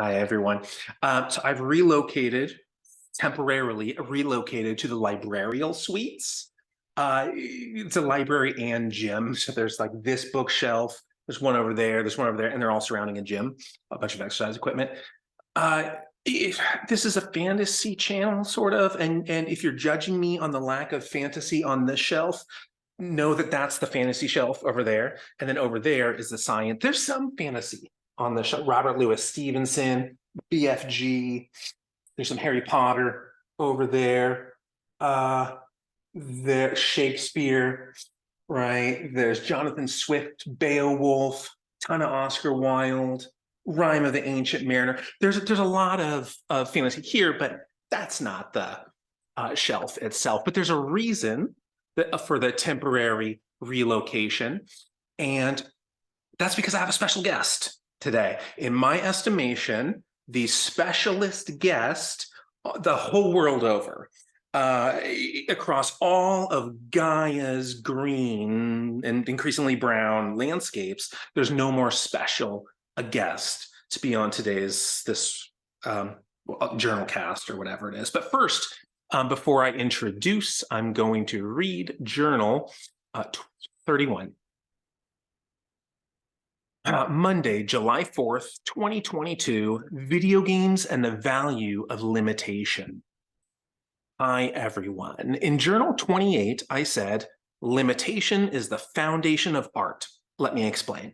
Hi, everyone. So I've temporarily relocated to the librarial suites. It's a library and gym. So there's like this bookshelf, there's one over there, there's one over there, and they're all surrounding a gym, a bunch of exercise equipment. Uh, this is a fantasy channel, sort of. And if you're judging me on the lack of fantasy on this shelf, know that that's the fantasy shelf over there. And then over there is the science. There's some fantasy on the shelf. Robert Louis Stevenson, BFG. There's some Harry Potter over there. There Shakespeare, right? There's Jonathan Swift, Beowulf, ton of Oscar Wilde, Rhyme of the Ancient Mariner. There's a lot of fantasy here, but that's not the shelf itself. But there's a reason for the temporary relocation, and that's because I have a special guest today. In my estimation, the specialist guest the whole world over, across all of Gaia's green and increasingly brown landscapes. There's no more special a guest to be on this journal cast or whatever it is. But first, before I introduce, I'm going to read journal 31. Monday, July 4th, 2022, video games and the value of limitation. Hi, everyone. In journal 28, I said, limitation is the foundation of art. Let me explain.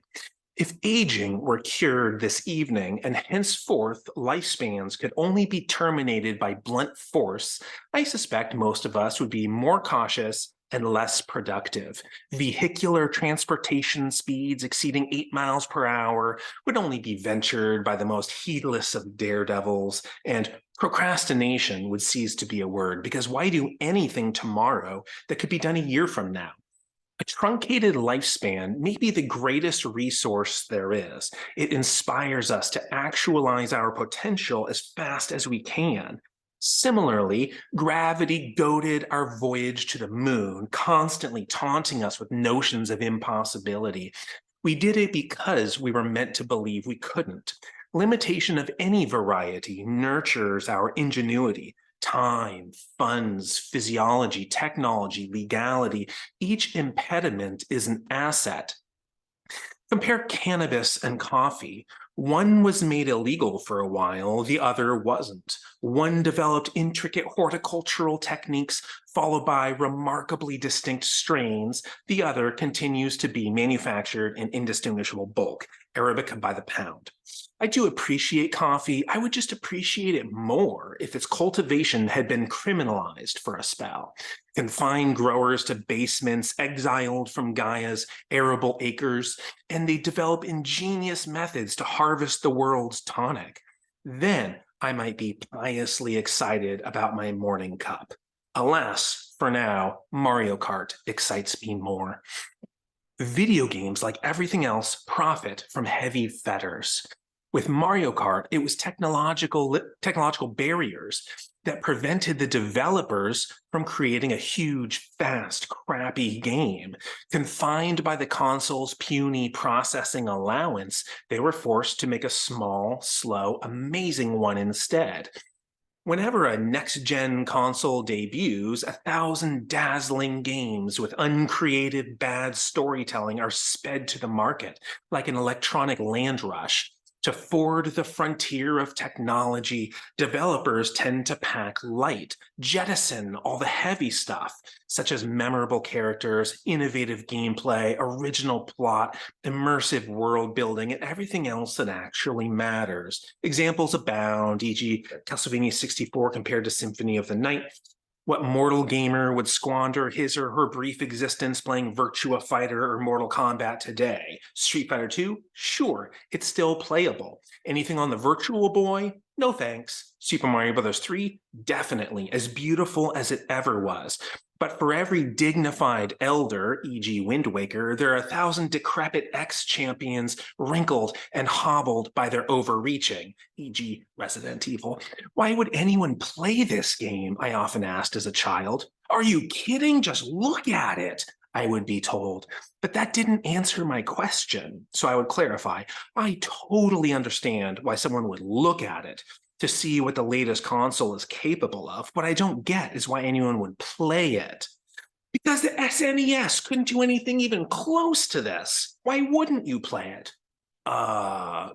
If aging were cured this evening and henceforth lifespans could only be terminated by blunt force, I suspect most of us would be more cautious and less productive. Vehicular transportation speeds exceeding 8 miles per hour would only be ventured by the most heedless of daredevils, and procrastination would cease to be a word, because why do anything tomorrow that could be done a year from now? A truncated lifespan may be the greatest resource there is. It inspires us to actualize our potential as fast as we can. Similarly, gravity goaded our voyage to the moon, constantly taunting us with notions of impossibility. We did it because we were meant to believe we couldn't. Limitation of any variety nurtures our ingenuity. Time, funds, physiology, technology, legality, each impediment is an asset. Compare cannabis and coffee. One was made illegal for a while, the other wasn't. One developed intricate horticultural techniques followed by remarkably distinct strains. The other continues to be manufactured in indistinguishable bulk, Arabica by the pound. I do appreciate coffee. I would just appreciate it more if its cultivation had been criminalized for a spell. Confine growers to basements exiled from Gaia's arable acres, and they develop ingenious methods to harvest the world's tonic. Then I might be piously excited about my morning cup. Alas, for now, Mario Kart excites me more. Video games, like everything else, profit from heavy fetters. With Mario Kart, it was technological barriers that prevented the developers from creating a huge, fast, crappy game. Confined by the console's puny processing allowance, they were forced to make a small, slow, amazing one instead. Whenever a next-gen console debuts, 1,000 dazzling games with uncreated bad storytelling are sped to the market, like an electronic land rush. To ford the frontier of technology, developers tend to pack light, jettison all the heavy stuff, such as memorable characters, innovative gameplay, original plot, immersive world building, and everything else that actually matters. Examples abound, e.g. Castlevania 64 compared to Symphony of the Night. What mortal gamer would squander his or her brief existence playing Virtua Fighter or Mortal Kombat today? Street Fighter 2? Sure, it's still playable. Anything on the Virtual Boy? No thanks. Super Mario Bros. 3? Definitely, as beautiful as it ever was. But for every dignified elder, e.g. Wind Waker, there are 1,000 decrepit ex-champions wrinkled and hobbled by their overreaching, e.g. Resident Evil. Why would anyone play this game? I often asked as a child. Are you kidding? Just look at it. I would be told. But that didn't answer my question. So I would clarify. I totally understand why someone would look at it to see what the latest console is capable of. What I don't get is why anyone would play it. Because the SNES couldn't do anything even close to this. Why wouldn't you play it?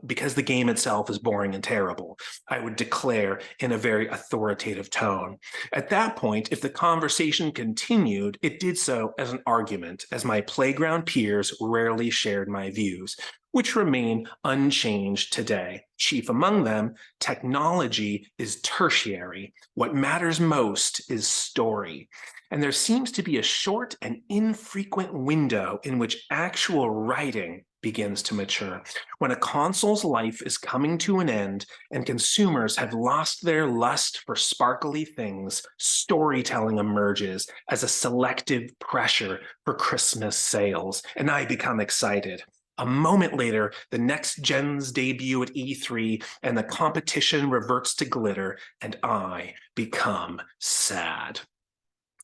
Because the game itself is boring and terrible, I would declare in a very authoritative tone. At that point, if the conversation continued, it did so as an argument, as my playground peers rarely shared my views, which remain unchanged today. Chief among them, technology is tertiary. What matters most is story. And there seems to be a short and infrequent window in which actual writing begins to mature. When a console's life is coming to an end and consumers have lost their lust for sparkly things, storytelling emerges as a selective pressure for Christmas sales, and I become excited. A moment later, the next gen's debut at E3 and the competition reverts to glitter, and I become sad.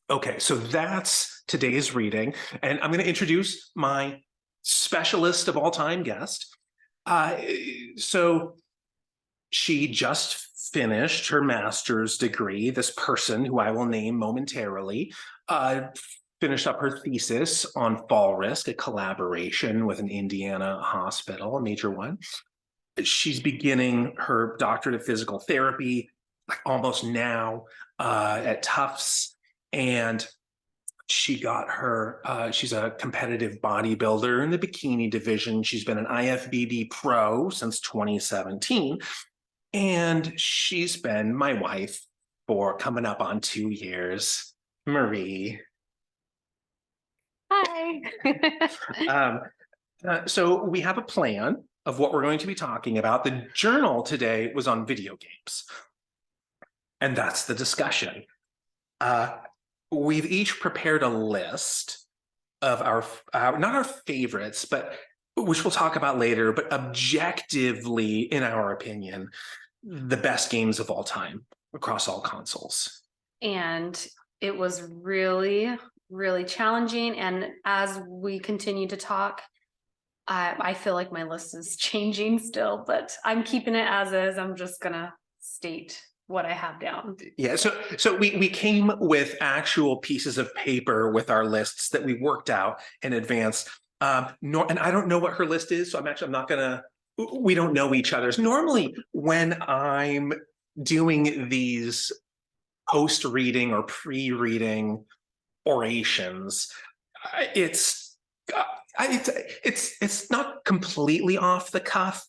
Okay, so that's today's reading, and I'm going to introduce my specialist of all time guest. So she just finished her master's degree. This person, who I will name momentarily, finished up her thesis on fall risk, a collaboration with an Indiana hospital, a major one. She's beginning her doctorate of physical therapy almost now at Tufts, and she got her, she's a competitive bodybuilder in the bikini division. She's been an IFBB pro since 2017. And she's been my wife for coming up on 2 years. Marie. Hi. So we have a plan of what we're going to be talking about. The journal today was on video games. And that's the discussion. We've each prepared a list of our not our favorites, but which we'll talk about later, but objectively, in our opinion, the best games of all time across all consoles. And it was really, really challenging. And as we continue to talk, I feel like my list is changing still, but I'm keeping it as is. I'm just gonna state what I have down. Yeah, so we came with actual pieces of paper with our lists that we worked out in advance. And I don't know what her list is, so I'm not gonna, we don't know each other's. Normally when I'm doing these post-reading or pre-reading orations, it's not completely off the cuff,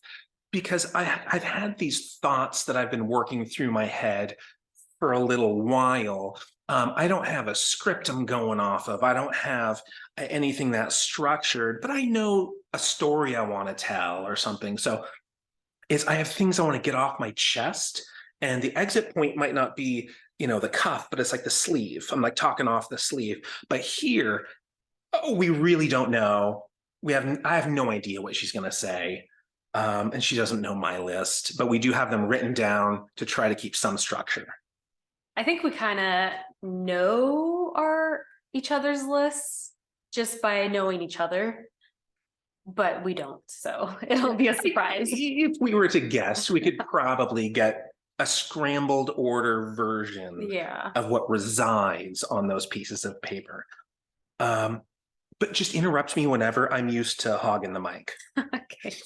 because I've had these thoughts that I've been working through my head for a little while. I don't have a script I'm going off of. I don't have anything that's structured, but I know a story I want to tell or something. So I have things I want to get off my chest, and the exit point might not be, the cuff, but it's like the sleeve. I'm like talking off the sleeve. But here, we really don't know. I have no idea what she's going to say. And she doesn't know my list, but we do have them written down to try to keep some structure. I think we kind of know each other's lists just by knowing each other, but we don't, so it'll be a surprise. If we were to guess, we could probably get a scrambled order version of what resides on those pieces of paper. But just interrupt me whenever. I'm used to hogging the mic. Okay.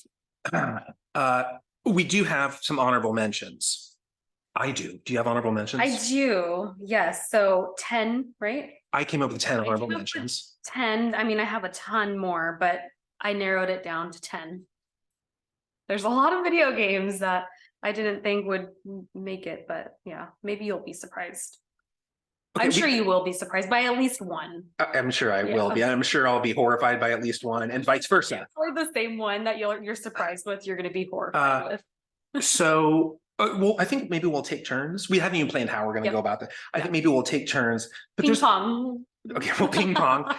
We do have some honorable mentions. I do. Do you have honorable mentions? I do, yes. So 10, right? I came up with 10 honorable mentions. 10. I mean, I have a ton more, but I narrowed it down to 10. There's a lot of video games that I didn't think would make it, but yeah, maybe you'll be surprised. Okay, I'm sure you will be surprised by at least one. I'm sure I will be. I'm sure I'll be horrified by at least one, and vice versa. Or the same one that you're surprised with, you're going to be horrified with. So, well, I think maybe we'll take turns. We haven't even planned how we're going to go about that. I think maybe we'll take turns. But ping pong. Okay, well, ping pong.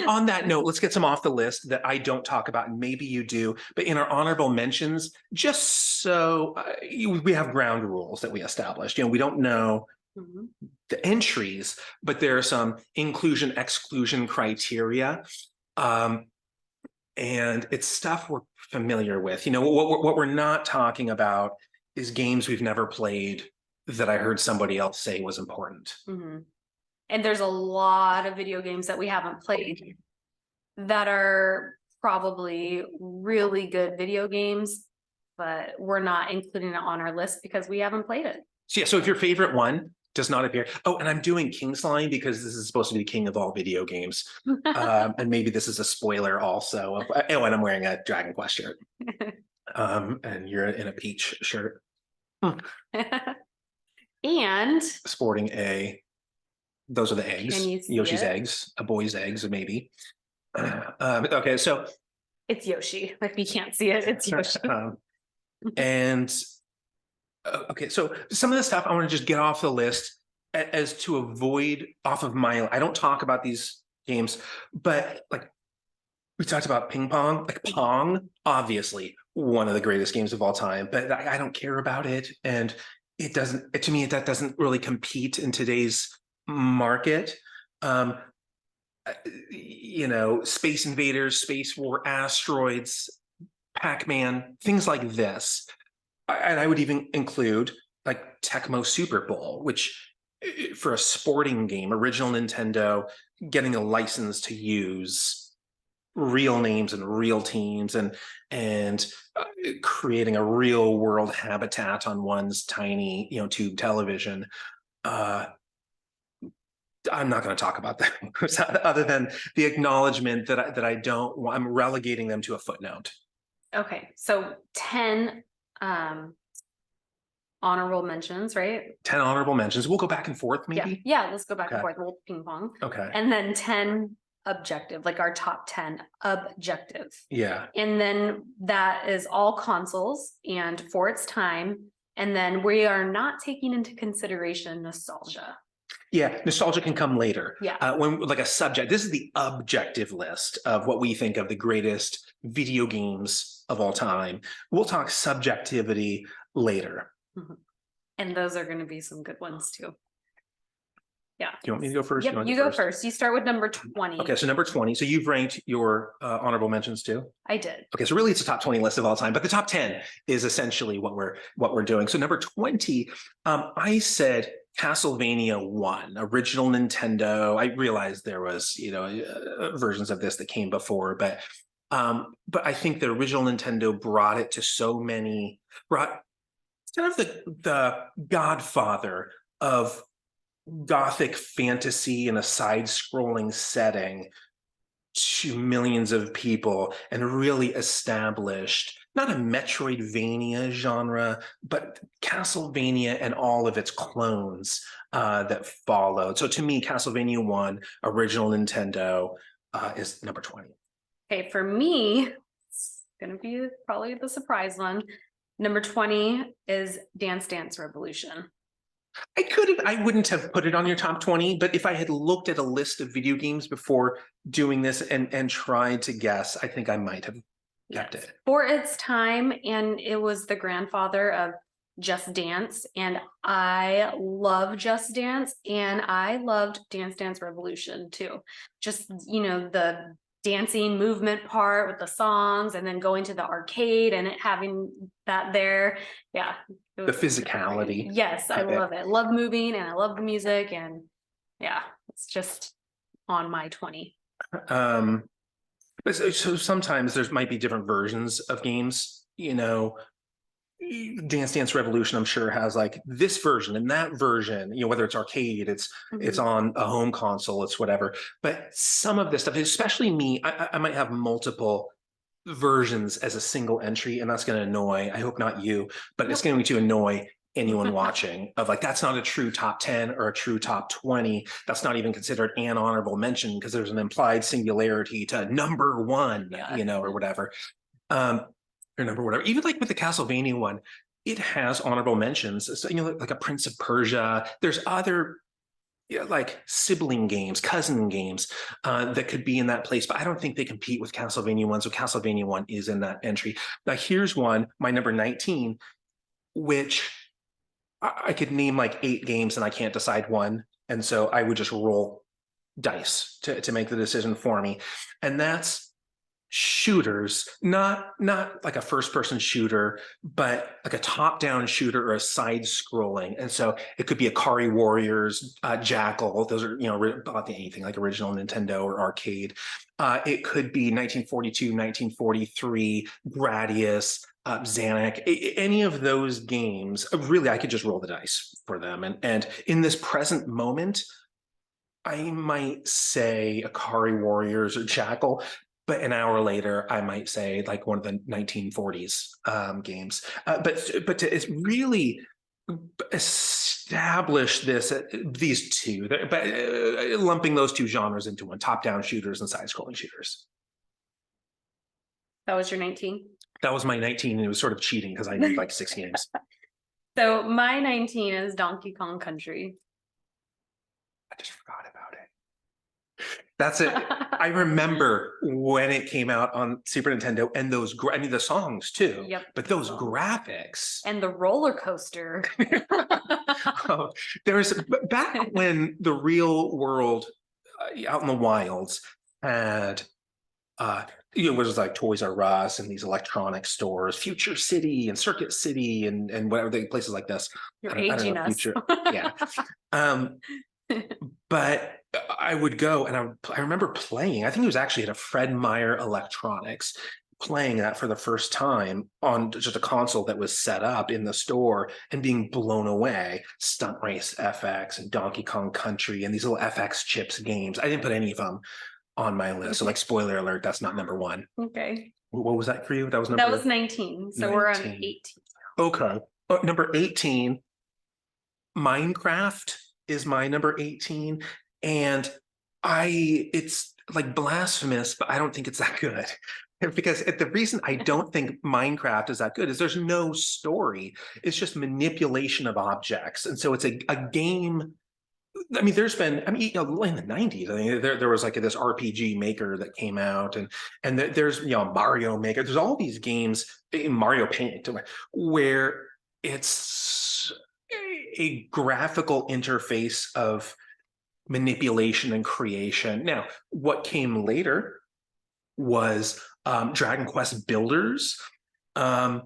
On that note, let's get some off the list that I don't talk about, and maybe you do. But in our honorable mentions, just so we have ground rules that we established. We don't know the entries, but there are some inclusion exclusion criteria. And it's stuff we're familiar with. You know, what we're not talking about is games we've never played that I heard somebody else say was important. And there's a lot of video games that we haven't played that are probably really good video games, but we're not including it on our list because we haven't played it. So yeah, so if your favorite one does not appear, oh, and I'm doing King's Line because this is supposed to be the king of all video games. And maybe this is a spoiler also. Oh, and I'm wearing a Dragon Quest shirt. And you're in a peach shirt. And sporting those are the eggs. Can you see Yoshi's it? eggs, a boy's eggs, maybe. Okay, so it's Yoshi. Like, we can't see it. It's Yoshi. And okay, so some of the stuff I want to just get off the list as to avoid off of my. I don't talk about these games, but like we talked about ping pong, like Pong, obviously one of the greatest games of all time, but I don't care about it, and it doesn't. To me, that doesn't really compete in today's market. You know, Space Invaders, Space War, Asteroids, Pac-Man, things like this. And I would even include like Tecmo Super Bowl, which for a sporting game, original Nintendo, getting a license to use real names and real teams and creating a real world habitat on one's tiny, you know, tube television. I'm not going to talk about that other than the acknowledgement that I don't. I'm relegating them to a footnote. Okay, so 10 honorable mentions, right? 10 honorable mentions. We'll go back and forth, maybe. Yeah, let's go back and Okay. forth. We'll ping pong. Okay. And then 10 objective, like our top 10 objective. Yeah. And then that is all consoles and for its time. And then we are not taking into consideration nostalgia. Yeah, nostalgia can come later. Yeah. When like a subject, this is the objective list of what we think of the greatest video games of all time. We'll talk subjectivity later. And those are going to be some good ones too. Yeah. Do you want me to go first? Yep, you go first. You start with number 20. Okay, so number 20. So you've ranked your honorable mentions too? I did. Okay, so really it's a top 20 list of all time, but the top 10 is essentially what we're doing. So number 20, I said Castlevania 1, original Nintendo. I realized there was, you know, versions of this that came before, but I think the original Nintendo brought it to so many, brought kind of the godfather of Gothic fantasy in a side-scrolling setting to millions of people and really established not a Metroidvania genre, but Castlevania and all of its clones that followed. So to me, Castlevania 1, original Nintendo, is number 20. Okay, for me, it's gonna be probably the surprise one. Number 20 is Dance Dance Revolution. I wouldn't have put it on your top 20, but if I had looked at a list of video games before doing this and tried to guess, I think I might have kept it. For its time, and it was the grandfather of Just Dance, and I love Just Dance, and I loved Dance Dance Revolution too. Just, you know, the dancing movement part with the songs and then going to the arcade and it having that there. Yeah. The physicality. Yes, I love it. I love moving and I love the music, and yeah, it's just on my 20. So sometimes there might be different versions of games, you know. Dance Dance Revolution, I'm sure, has like this version and that version, you know, whether it's arcade, it's on a home console, it's whatever. But some of this stuff, especially me, I might have multiple versions as a single entry, and that's going to annoy, I hope not you, but it's going to annoy anyone watching of like, that's not a true top 10 or a true top 20. That's not even considered an honorable mention because there's an implied singularity to number one, you know, or whatever. Or number whatever. Even like with the Castlevania one, it has honorable mentions. So, you know, like a Prince of Persia. There's other, you know, like sibling games, cousin games that could be in that place, but I don't think they compete with Castlevania 1. So Castlevania 1 is in that entry. Now here's one, my number 19, which I could name like 8 games and I can't decide one. And so I would just roll dice to make the decision for me. And that's shooters, not like a first person shooter, but like a top down shooter or a side scrolling. And so it could be Akari Warriors, Jackal. Those are, about anything like original Nintendo or arcade. It could be 1942, 1943, Gradius, Xanac, any of those games. Really, I could just roll the dice for them. And in this present moment, I might say Akari Warriors or Jackal, but an hour later, I might say like one of the 1940s games. But to really establish these two, but lumping those two genres into one: top-down shooters and side-scrolling shooters. That was your 19. That was my 19, and it was sort of cheating because I need like 6 games. So my 19 is Donkey Kong Country. I just forgot about it. That's it. I remember when it came out on Super Nintendo, and those, I mean, the songs too. Yep. But those graphics. And the roller coaster. Oh, there's back when the real world out in the wilds had it was like Toys R Us and these electronic stores, Future City and Circuit City and whatever places like this. You're aging us. Future, yeah. But I would go and I remember playing, I think it was actually at a Fred Meyer Electronics, playing that for the first time on just a console that was set up in the store and being blown away. Stunt Race FX and Donkey Kong Country and these little FX chips games. I didn't put any of them on my list. So like, spoiler alert, that's not number 1. Okay. What was that for you? That was 19. So 19. We're on 18. Okay. Number 18, Minecraft is my number 18. And it's like blasphemous, but I don't think it's that good. Because the reason I don't think Minecraft is that good is there's no story. It's just manipulation of objects. And so it's a game. I mean, there's been, in the 90s, I mean, there was like this RPG Maker that came out, and there's, Mario Maker. There's all these games, Mario Paint, where it's a graphical interface of manipulation and creation. Now, what came later was Dragon Quest Builders, but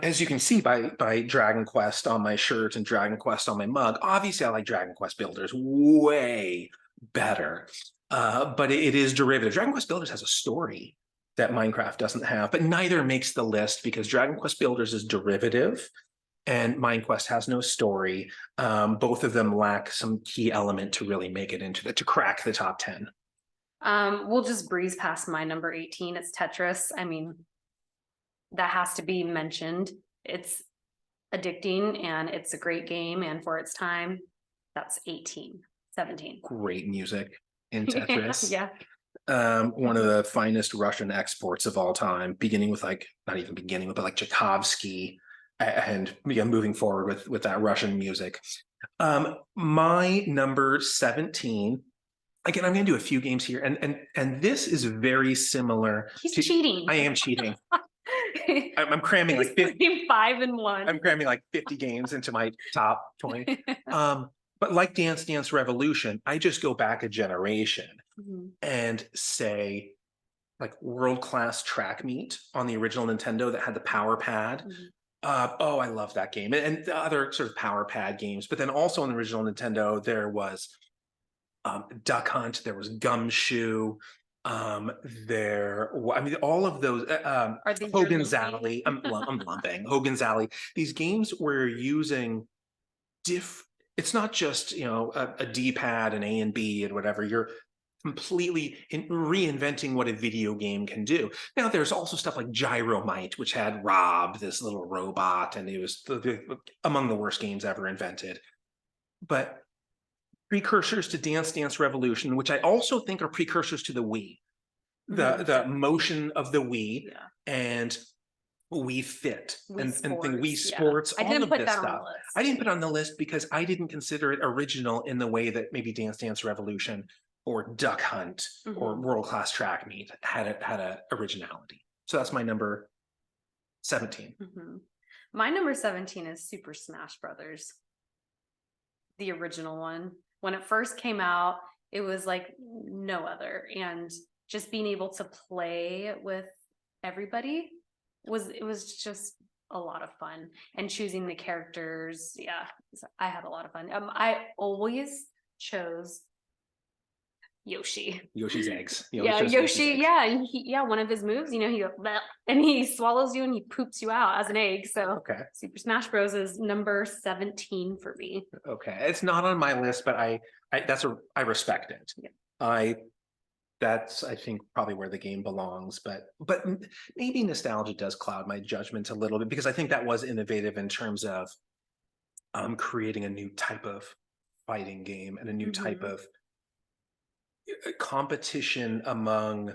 as you can see by Dragon Quest on my shirt and Dragon Quest on my mug, obviously I like Dragon Quest Builders way better. But it is derivative. Dragon Quest Builders has a story that Minecraft doesn't have, but neither makes the list because Dragon Quest Builders is derivative and Minecraft has no story. Both of them lack some key element to really make it to crack the top 10. We'll just breeze past my number 18. It's Tetris. I mean, that has to be mentioned. It's addicting and it's a great game. And for its time, that's 17. Great music in Tetris. Yeah. One of the finest Russian exports of all time, not even beginning with, but like Tchaikovsky, and moving forward with that Russian music. My number 17. Again, I'm going to do a few games here, and this is very similar. He's cheating. I am cheating. I'm cramming like 50, 5 and 1. I'm cramming like 50 games into my top 20. But like Dance Dance Revolution, I just go back a generation and say, like, world-class track meet on the original Nintendo that had the power pad. I love that game, and the other sort of power pad games. But then also on the original Nintendo, there was Duck Hunt, there was Gumshoe, all of those, Hogan's Alley. I'm lumping Hogan's Alley. These games were using it's not just a D-pad and A and B and whatever. You're completely reinventing what a video game can do. Now, there's also stuff like Gyromite, which had Rob, this little robot, and it was among the worst games ever invented. But precursors to Dance Dance Revolution, which I also think are precursors to the Wii. The motion of the Wii and Wii Fit and Wii Sports. I didn't put that on the list. I didn't put it on the list because I didn't consider it original in the way that maybe Dance Dance Revolution or Duck Hunt or World Class Track Meet had a originality. So that's my number 17. My number 17 is Super Smash Brothers. The original one. When it first came out, it was like no other. And just being able to play with everybody was just a lot of fun. And choosing the characters, yeah, I had a lot of fun. I always chose Yoshi. Yoshi's eggs. Yeah, Yoshi. Yeah, and one of his moves, he goes, "Bleh," and he swallows you and he poops you out as an egg. So okay, Super Smash Bros is number 17 for me. Okay, it's not on my list, but I respect it. Yeah. That's I think probably where the game belongs, but maybe nostalgia does cloud my judgment a little bit, because I think that was innovative in terms of creating a new type of fighting game and a new type of competition among,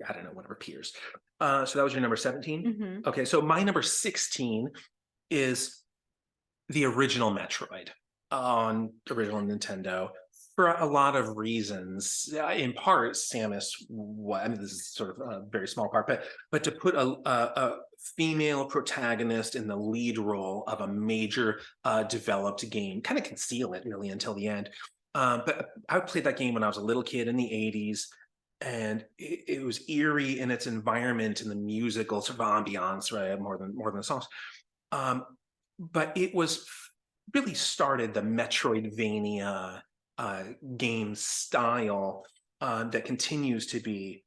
I don't know, whatever peers. So that was your number 17. Okay, so my number 16 is the original Metroid on original Nintendo, for a lot of reasons. In part, Samus, I mean, this is sort of a very small part, but to put a female protagonist in the lead role of a major developed game, kind of conceal it really until the end. But I played that game when I was a little kid in the 80s, and it was eerie in its environment and the musical sort of ambiance, right? More than the songs. But it was really started the Metroidvania game style that continues to be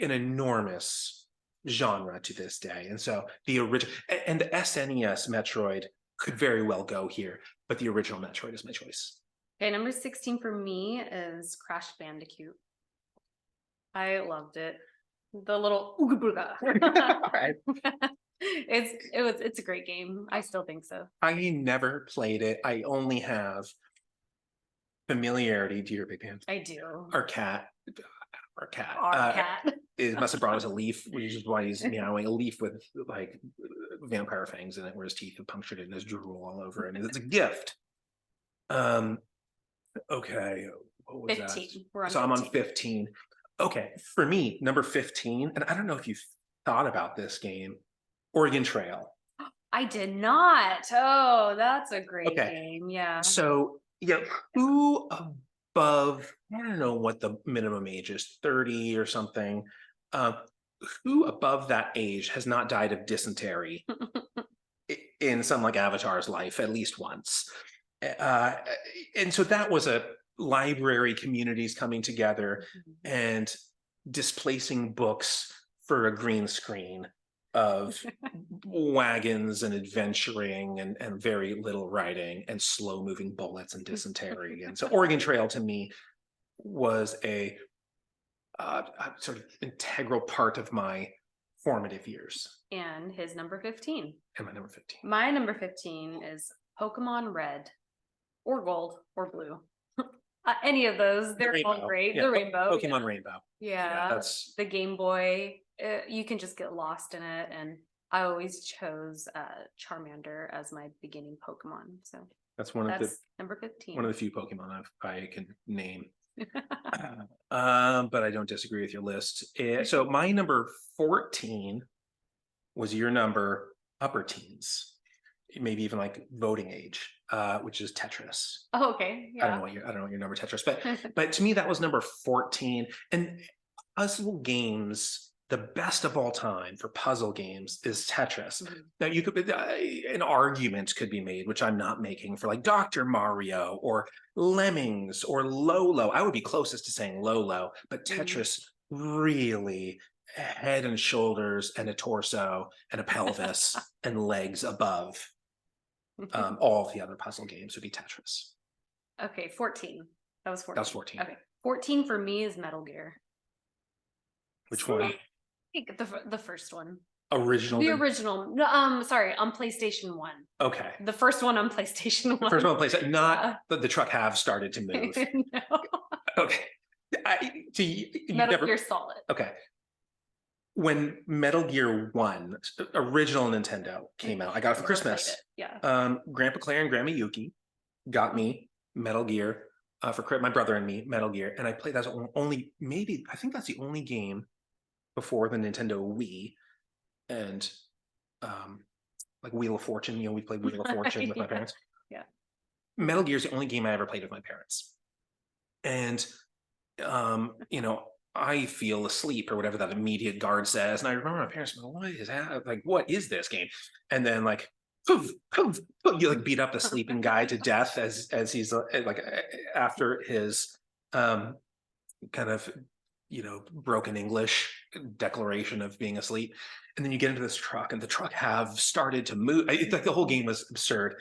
an enormous genre to this day. And so the original and the SNES Metroid could very well go here, but the original Metroid is my choice. Okay, number 16 for me is Crash Bandicoot. I loved it. The little ooga booga. Right. It's a great game. I still think so. I never played it. I only have familiarity. Do you hear Big Band? I do. Our cat. It must have brought us a leaf, which is why he's meowing. A leaf with like vampire fangs in it, where his teeth have punctured it and there's drool all over it. And it's a gift. Okay. What was 15. That? I'm on 15. Okay. For me, number 15, and I don't know if you've thought about this game, Oregon Trail. I did not. Oh, that's a great game. Yeah. So, who above, I don't know what the minimum age is, 30 or something, who above that age has not died of dysentery in some like Avatar's life at least once? And so that was a library communities coming together and displacing books for a green screen of wagons and adventuring and very little writing and slow moving bullets and dysentery. And so Oregon Trail to me was a sort of integral part of my formative years. And his number 15. And my number 15. My number 15 is Pokemon Red or Gold or Blue. Any of those, they're all great. The Rainbow. Pokemon Rainbow. Yeah, that's the Game Boy. You can just get lost in it, and I always chose Charmander as my beginning Pokemon. So that's number 15. One of the few Pokemon I can name. But I don't disagree with your list. So my number 14 was your number, upper teens, maybe even like voting age, which is Tetris. Oh, okay. Yeah. I don't know what your number Tetris, but to me that was number 14. And puzzle games, the best of all time for puzzle games is Tetris. Now you could an argument could be made, which I'm not making, for like Dr. Mario or Lemmings or Lolo. I would be closest to saying Lolo, but Tetris really head and shoulders and a torso and a pelvis and legs above all of the other puzzle games would be Tetris. Okay, 14. That was 14. That was 14. Okay, 14 for me is Metal Gear. Which one? The first one. Original. The original. Sorry, on PlayStation 1. Okay. The first one on PlayStation 1. The first one on PlayStation, not the truck have started to move. No. Okay. Metal Gear Solid. Okay. When Metal Gear 1, original Nintendo, came out, I got it for Christmas. Yeah. Grandpa Claire and Grandma Yuki got me Metal Gear for my brother and me, Metal Gear, and I played that only, maybe, I think that's the only game before the Nintendo Wii. and like Wheel of Fortune. You know, we played Wheel of Fortune with my parents. Yeah. Metal Gear is the only game I ever played with my parents, and you know, I feel asleep or whatever that immediate guard says. And I remember my parents going, what is that? Like, what is this game? And then like, poof, poof, poof, you like beat up the sleeping guy to death as he's like after his kind of, you know, broken English declaration of being asleep. And then you get into this truck and the truck have started to move. It's like the whole game was absurd.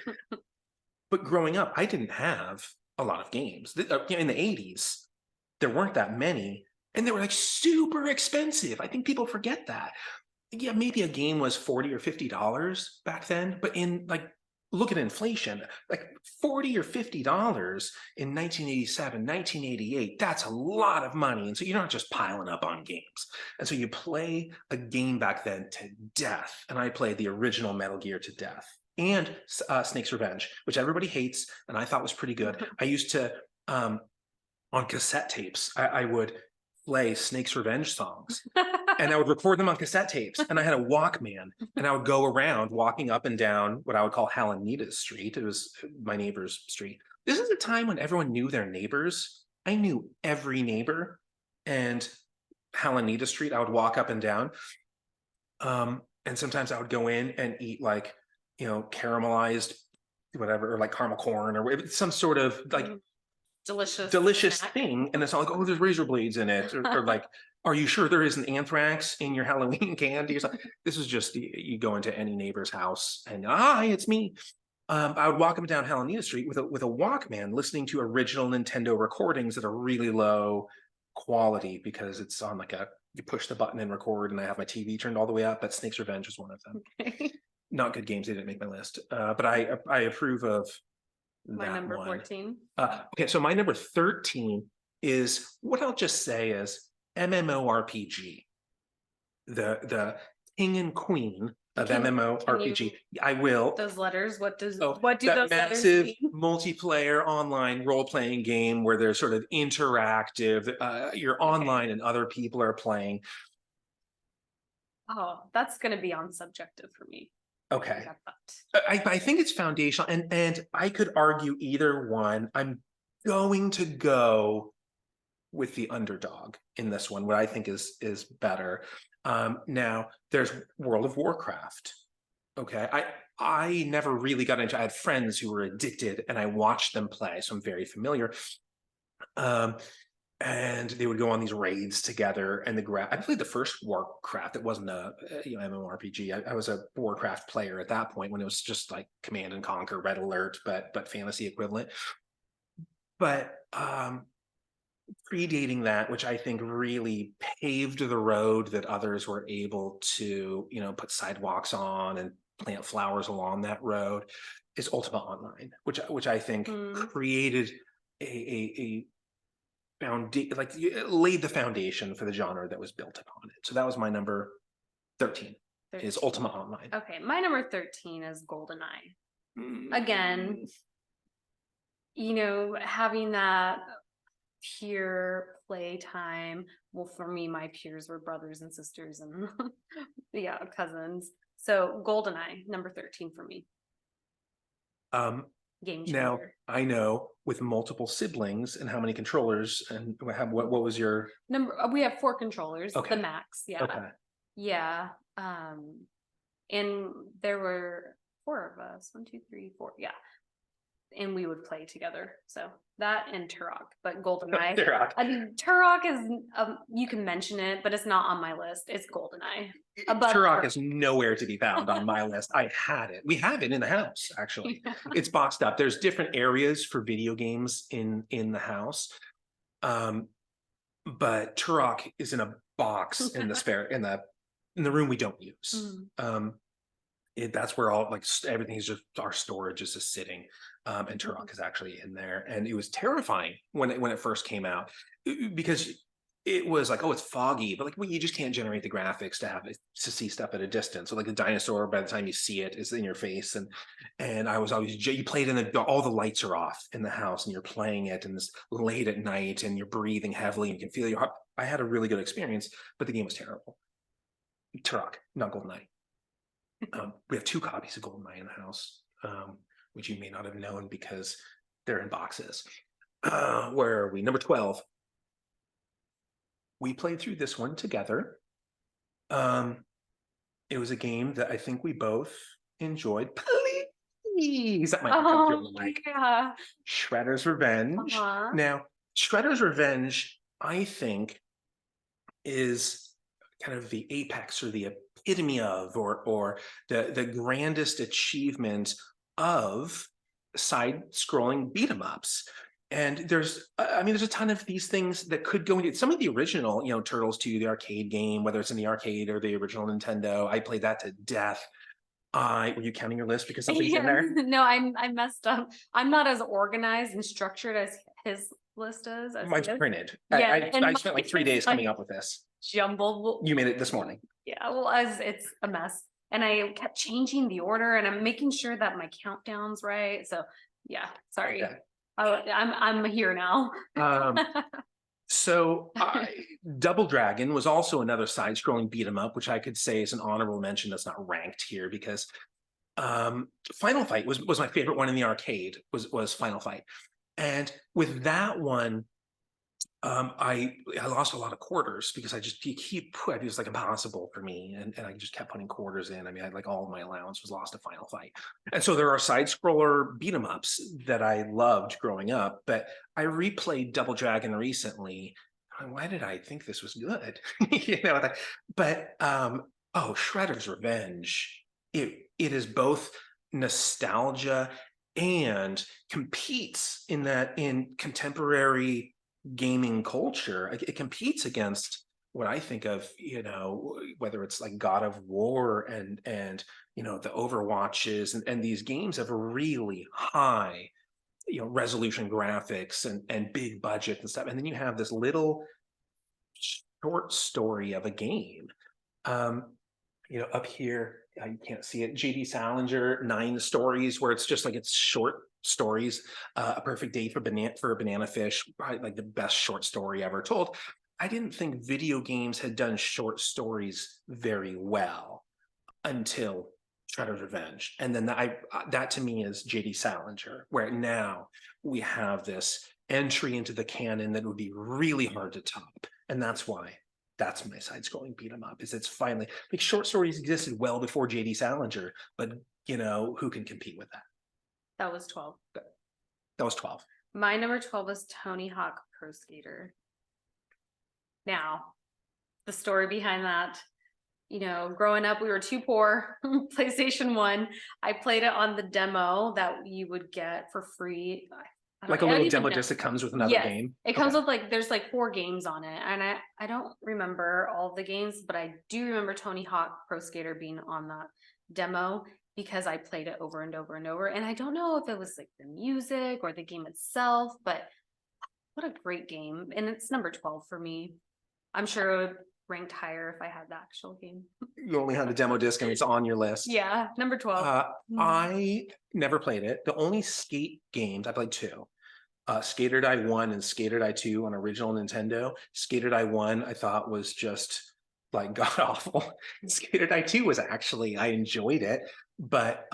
But growing up, I didn't have a lot of games. In the 80s, there weren't that many, and they were like super expensive. I think people forget that. Yeah, maybe a game was $40 or $50 back then, but in like, look at inflation, like $40 or $50 in 1987, 1988, that's a lot of money. And so you're not just piling up on games. And so you play a game back then to death. And I played the original Metal Gear to death, and Snake's Revenge, which everybody hates, and I thought was pretty good. I used to, on cassette tapes, I would play Snake's Revenge songs and I would record them on cassette tapes. And I had a Walkman and I would go around walking up and down what I would call Halanita Street. It was my neighbor's street. This is a time when everyone knew their neighbors. I knew every neighbor, and Halanita Street, I would walk up and down. And sometimes I would go in and eat like, you know, caramelized whatever, or like caramel corn or some sort of like delicious snack. thing, and it's all like, oh, there's razor blades in it, or like, are you sure there isn't anthrax in your Halloween candy or something? This is just, you go into any neighbor's house and hi, it's me. I would walk up and down Halanita Street with a Walkman, listening to original Nintendo recordings that are really low quality because it's on like you push the button and record, and I have my TV turned all the way up. But Snake's Revenge was one of them. Okay. Not good games, they didn't make my list, but I approve of My that number one. 14. Okay, so my number 13 is what I'll just say is MMORPG. The king and queen of MMORPG. I will. Those letters, what do that those letters massive mean? multiplayer online role-playing game where they're sort of interactive. You're online and other people are playing. Oh, that's going to be on subjective for me. Okay. Got that. I think it's foundational, and I could argue either one. I'm going to go with the underdog in this one, what I think is better. Now there's World of Warcraft. Okay, I never really got into. I had friends who were addicted, and I watched them play, so I'm very familiar. And they would go on these raids together. And I played the first Warcraft. It wasn't a MMORPG. I was a Warcraft player at that point when it was just like Command and Conquer, Red Alert, but fantasy equivalent. But predating that, which I think really paved the road that others were able to, you know, put sidewalks on and plant flowers along that road, is Ultima Online, which I think created a like laid the foundation for the genre that was built upon it. So that was my number 13. Is Ultima Online. Okay, my number 13 is GoldenEye. Again, you know, having that peer play time. Well, for me, my peers were brothers and sisters and yeah, cousins. So GoldenEye, number 13 for me. Game changer. Now I know with multiple siblings and how many controllers, and what was your number? We have 4 controllers, okay. The max. Yeah. Okay. Yeah. And there were 4 of us. 1, 2, 3, 4. Yeah. And we would play together. So that and Turok, but GoldenEye. Turok. I mean, Turok is you can mention it, but it's not on my list. It's GoldenEye. Turok is nowhere to be found on my list. I had it. We have it in the house, actually. Yeah. It's boxed up. There's different areas for video games in the house. But Turok is in a box in the the room we don't use. That's where all like everything is just, our storage is just sitting. And Turok is actually in there, and it was terrifying when it first came out, because it was like, oh, it's foggy, but like, well, you just can't generate the graphics to see stuff at a distance. So like the dinosaur, by the time you see it, is in your face, and I was always, you played in all the lights are off in the house, and you're playing it, and it's late at night, and you're breathing heavily, and you can feel your heart. I had a really good experience, but the game was terrible. Turok, not GoldenEye. We have 2 copies of GoldenEye in the house, which you may not have known because they're in boxes. Where are we? Number 12. We played through this one together. It was a game that I think we both enjoyed. Please, that might come through the mic. Yeah. Shredder's Revenge. Uh-huh. Now, Shredder's Revenge, I think, is kind of the apex or the epitome of, or the grandest achievement of side-scrolling beat 'em ups. And there's a ton of these things that could go into some of the original, Turtles 2, the arcade game, whether it's in the arcade or the original Nintendo. I played that to death. Were you counting your list because something's in there? No, I messed up. I'm not as organized and structured as his list is. Mine's printed. Yeah, I spent like 3 days coming up with this. Jumbled. You made it this morning. Yeah, well, as it's a mess. And I kept changing the order and I'm making sure that my countdown's right. So yeah, sorry. Okay. I'm here now. So Double Dragon was also another side-scrolling beat 'em up, which I could say is an honorable mention that's not ranked here because Final Fight was my favorite one in the arcade, was Final Fight. And with that one, I lost a lot of quarters because it was like impossible for me, and I just kept putting quarters in. I mean, I like all of my allowance was lost to Final Fight, and so there are side scroller beat 'em ups that I loved growing up. But I replayed Double Dragon recently. Why did I think this was good? But Shredder's Revenge. It is both nostalgia and competes in contemporary gaming culture. It competes against what I think of, whether it's like God of War and the Overwatches and these games have a really high resolution graphics and big budget and stuff, and then you have this little short story of a game. Up here, you can't see it. JD Salinger, 9 stories, where it's just like it's short stories. A Perfect Day for Banana Fish, probably like the best short story ever told. I didn't think video games had done short stories very well until Shredder's Revenge, and then that to me is JD Salinger, where now we have this entry into the canon that would be really hard to top, and that's why. That's my side-scrolling beat 'em up. It's finally like short stories existed well before JD Salinger, but who can compete with that? That was 12. That was 12. My number 12 was Tony Hawk Pro Skater. Now, the story behind that, growing up, we were too poor. PlayStation 1. I played it on the demo that you would get for free. Like a little demo disc that comes with another game? It comes with there's 4 games on it. And I don't remember all of the games, but I do remember Tony Hawk Pro Skater being on that demo because I played it over and over and over. And I don't know if it was like the music or the game itself, but what a great game. And it's number 12 for me. I'm sure it would ranked higher if I had the actual game. You only had the demo disc and it's on your list. Yeah, number 12. I never played it. The only skate games, I played 2. Skater Die 1 and Skater Die 2 on original Nintendo. Skater Die 1 I thought was just like god awful. Skater Die 2 was actually, I enjoyed it, but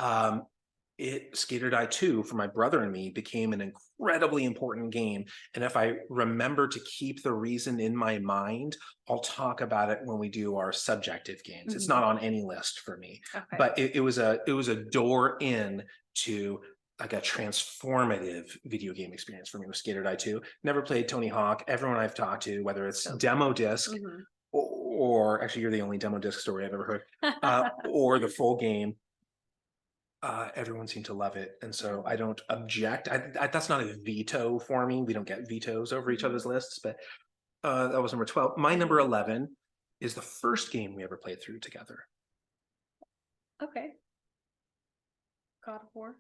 Skater Die 2 for my brother and me became an incredibly important game. And if I remember to keep the reason in my mind, I'll talk about it when we do our subjective games. It's not on any list for me, but it was a door in to like a transformative video game experience for me with Skater Die 2. Never played Tony Hawk. Everyone I've talked to, whether it's demo disc or actually you're the only demo disc story I've ever heard, or the full game, everyone seemed to love it, and so I don't object. That's not a veto for me. We don't get vetoes over each other's lists, but that was number 12. My number 11 is the first game we ever played through together. Okay. God of War.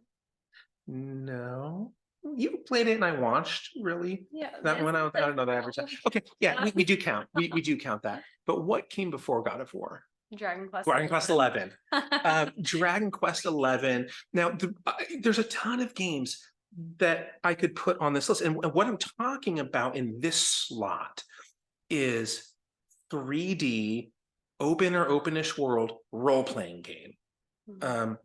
No, you played it and I watched. Really? Yeah. That went out. I don't know that I ever said. Okay, yeah, we do count. We do count that. But what came before God of War? Dragon Quest. Dragon Quest 11. Dragon Quest 11. Now, there's a ton of games that I could put on this list, and what I'm talking about in this slot is 3D open or openish world role-playing game. Mhm.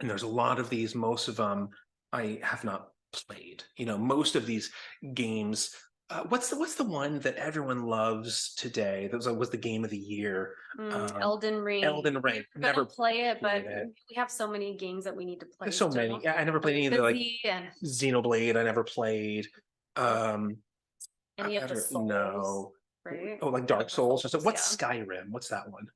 And there's a lot of these. Most of them I have not played. Most of these games. What's the one that everyone loves today? That was the game of the year. Elden Ring. Elden Ring. We're gonna Never play it, but played it. we have so many games that we need to There's play so many. still. Yeah, I never And played any of we're the like busy and Xenoblade. I never played. Um, any of the Souls, no. right? Oh, like Any Dark of the Souls or something. Souls, What's yeah. Skyrim? What's that one?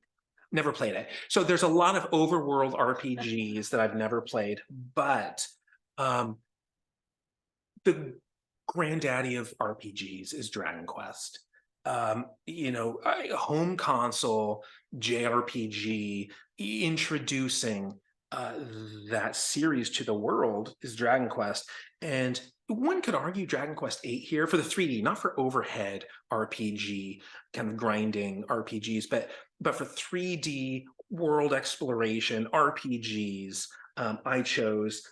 Never played it. So there's a lot of overworld RPGs that I've never played, but um, the granddaddy of RPGs is Dragon Quest. Home console JRPG introducing uh, that series to the world is Dragon Quest. And one could argue Dragon Quest 8 here for the 3D, not for overhead RPG, kind of grinding RPGs, but for 3D world exploration RPGs. I chose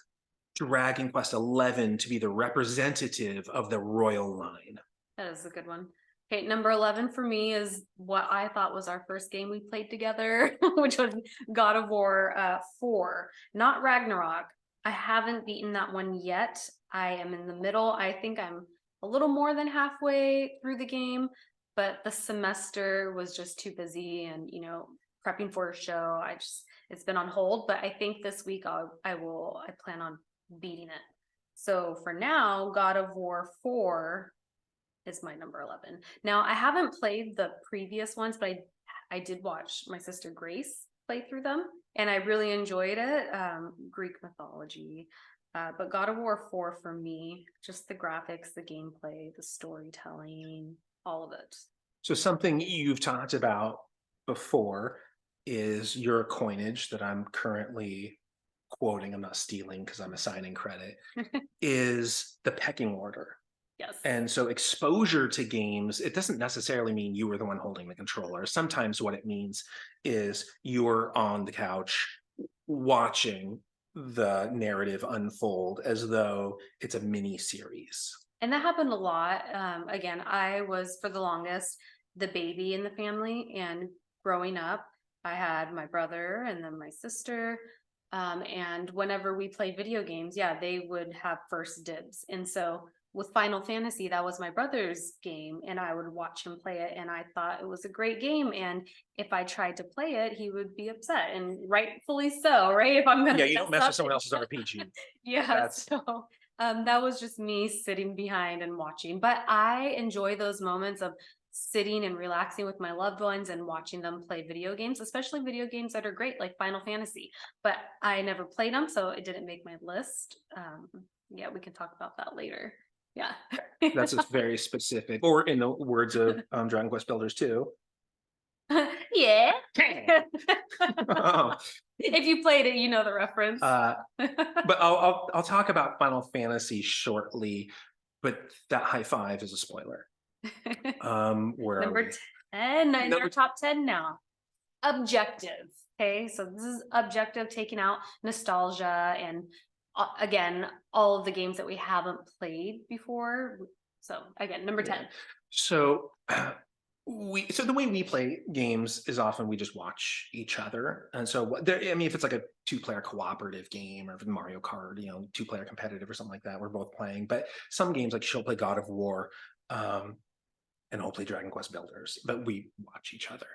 Dragon Quest 11 to be the representative of the royal line. That is a good one. Okay, number 11 for me is what I thought was our first game we played together, which was God of War 4, not Ragnarok. I haven't beaten that one yet. I am in the middle. I think I'm a little more than halfway through the game, but the semester was just too busy and, prepping for a show. It's been on hold, but I think this week I plan on beating it. So for now, God of War 4 is my number 11. Now, I haven't played the previous ones, but I did watch my sister Grace play through them, and I really enjoyed it. Greek mythology. But God of War 4 for me, just the graphics, the gameplay, the storytelling, all of it. So something you've talked about before is your coinage that I'm currently quoting, I'm not stealing because I'm assigning credit, is the pecking order. Yes. And so exposure to games, it doesn't necessarily mean you were the one holding the controller. Sometimes what it means is you're on the couch watching the narrative unfold as though it's a mini series. And that happened a lot. Again, I was for the longest the baby in the family, and growing up, I had my brother and then my sister. And whenever we played video games, yeah, they would have first dibs. And so with Final Fantasy, that was my brother's game, and I would watch him play it, and I thought it was a great game. And if I tried to play it, he would be upset, and rightfully so, right? If I'm gonna Yeah, you don't mess with someone else's RPG. yeah, That's so that was just me sitting behind and watching. But I enjoy those moments of sitting and relaxing with my loved ones and watching them play video games, especially video games that are great, like Final Fantasy. But I never played them, so it didn't make my list. Yeah, we can talk about that later. Yeah. that's just very specific. Or in the words of Dragon Quest Builders 2. Yeah. Oh, If you played it, you know the reference. but I'll talk about Final Fantasy shortly, but that high five is a spoiler. Where are we? Number 10, in Number our top 10 now. Objective. Okay, so this is objective, taking out nostalgia and again, all of the games that we haven't played before. So again, number 10. So so the way we play games is often we just watch each other. And so I mean, if it's like a two-player cooperative game, or if it's Mario Kart, two-player competitive or something like that, we're both playing. But some games, like she'll play God of War, and I'll play Dragon Quest Builders, but we watch each other.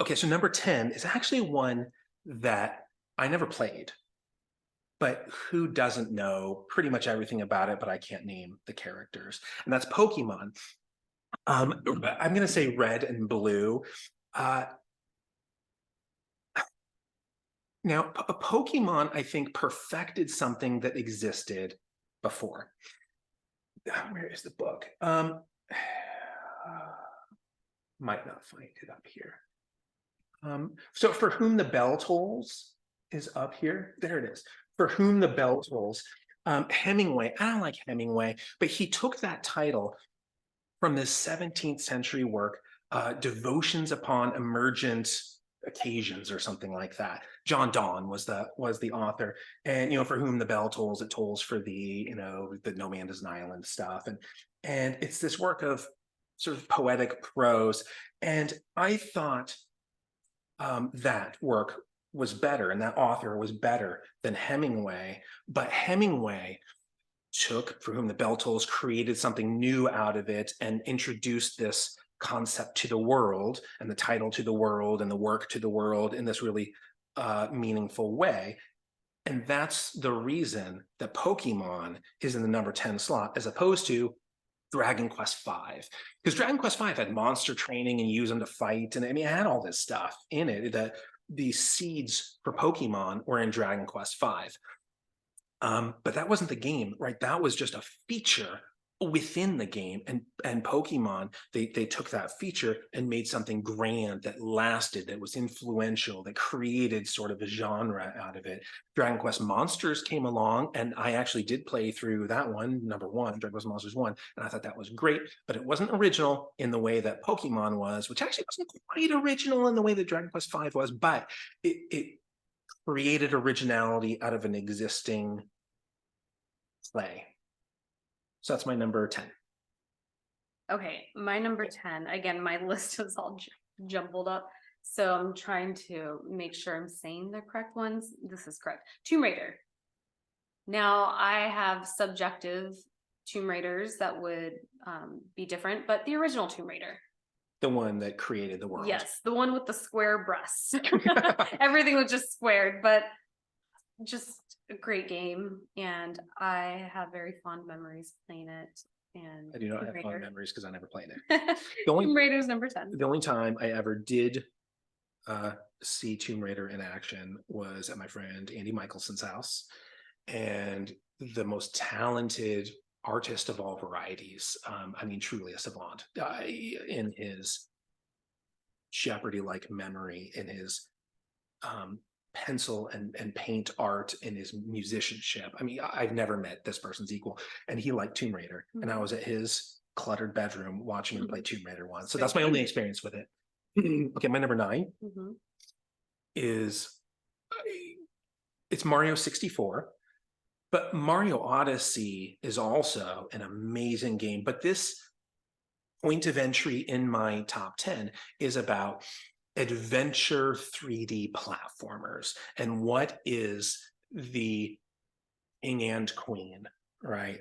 Okay, so number 10 is actually one that I never played, but who doesn't know pretty much everything about it, but I can't name the characters. And that's Pokemon. I'm going to say red and blue. Now, Pokemon, I think, perfected something that existed before. Where is the book? Might not find it up here. So For Whom the Bell Tolls is up here. There it is. For Whom the Bell Tolls. Hemingway, I don't like Hemingway, but he took that title from this 17th century work, Devotions Upon Emergent Occasions or something like that. John Donne was the author. And, For Whom the Bell Tolls, it tolls for thee, the No Man Is an Island stuff. And it's this work of sort of poetic prose. And I thought that work was better and that author was better than Hemingway, but Hemingway took For Whom the Bell Tolls, created something new out of it, and introduced this concept to the world, and the title to the world, and the work to the world in this really meaningful way. And that's the reason that Pokemon is in the number 10 slot, as opposed to Dragon Quest V. Because Dragon Quest V had monster training and use them to fight. And I mean, it had all this stuff in it. The seeds for Pokemon were in Dragon Quest V. But that wasn't the game, right? That was just a feature within the game. And Pokemon, they took that feature and made something grand that lasted, that was influential, that created sort of a genre out of it. Dragon Quest Monsters came along, and I actually did play through that one, number 1, Dragon Quest Monsters 1, and I thought that was great, but it wasn't original in the way that Pokemon was, which actually wasn't quite original in the way that Dragon Quest V was, but it created originality out of an existing play. So that's my number 10. Okay, my number 10. Again, my list is all jumbled up. So I'm trying to make sure I'm saying the correct ones. This is correct. Tomb Raider. Now, I have subjective Tomb Raiders that would be different, but the original Tomb Raider. The one that created the world. Yes, the one with the square breasts. Everything was just squared, but just a great game, and I have very fond memories playing it. And I do not Tomb have Raider. fond memories because I never played it. Tomb Raider's number 10. The only time I ever did see Tomb Raider in action was at my friend Andy Michelson's house, and the most talented artist of all varieties. I mean, truly a savant in his Jeopardy-like memory, in his pencil and paint art, in his musicianship. I mean, I've never met this person's equal, and he liked Tomb Raider, and I was at his cluttered bedroom watching him play Tomb Raider once. So that's my only experience with it. Okay, my number 9 is it's Mario 64, but Mario Odyssey is also an amazing game. But this point of entry in my top 10 is about adventure 3D platformers, and what is the king and queen, right,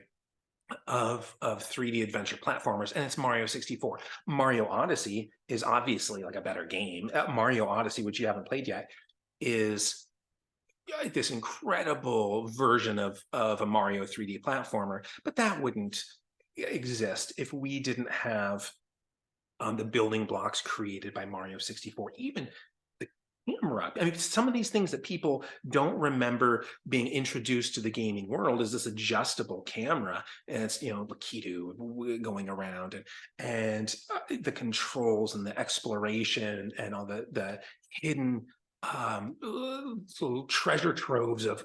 of 3D adventure platformers, and it's Mario 64. Mario Odyssey is obviously like a better game. Mario Odyssey, which you haven't played yet, is this incredible version of a Mario 3D platformer, but that wouldn't exist if we didn't have the building blocks created by Mario 64, even the camera. I mean, some of these things that people don't remember being introduced to the gaming world is this adjustable camera, and it's, Lakitu going around, and the controls and the exploration and all the hidden treasure troves of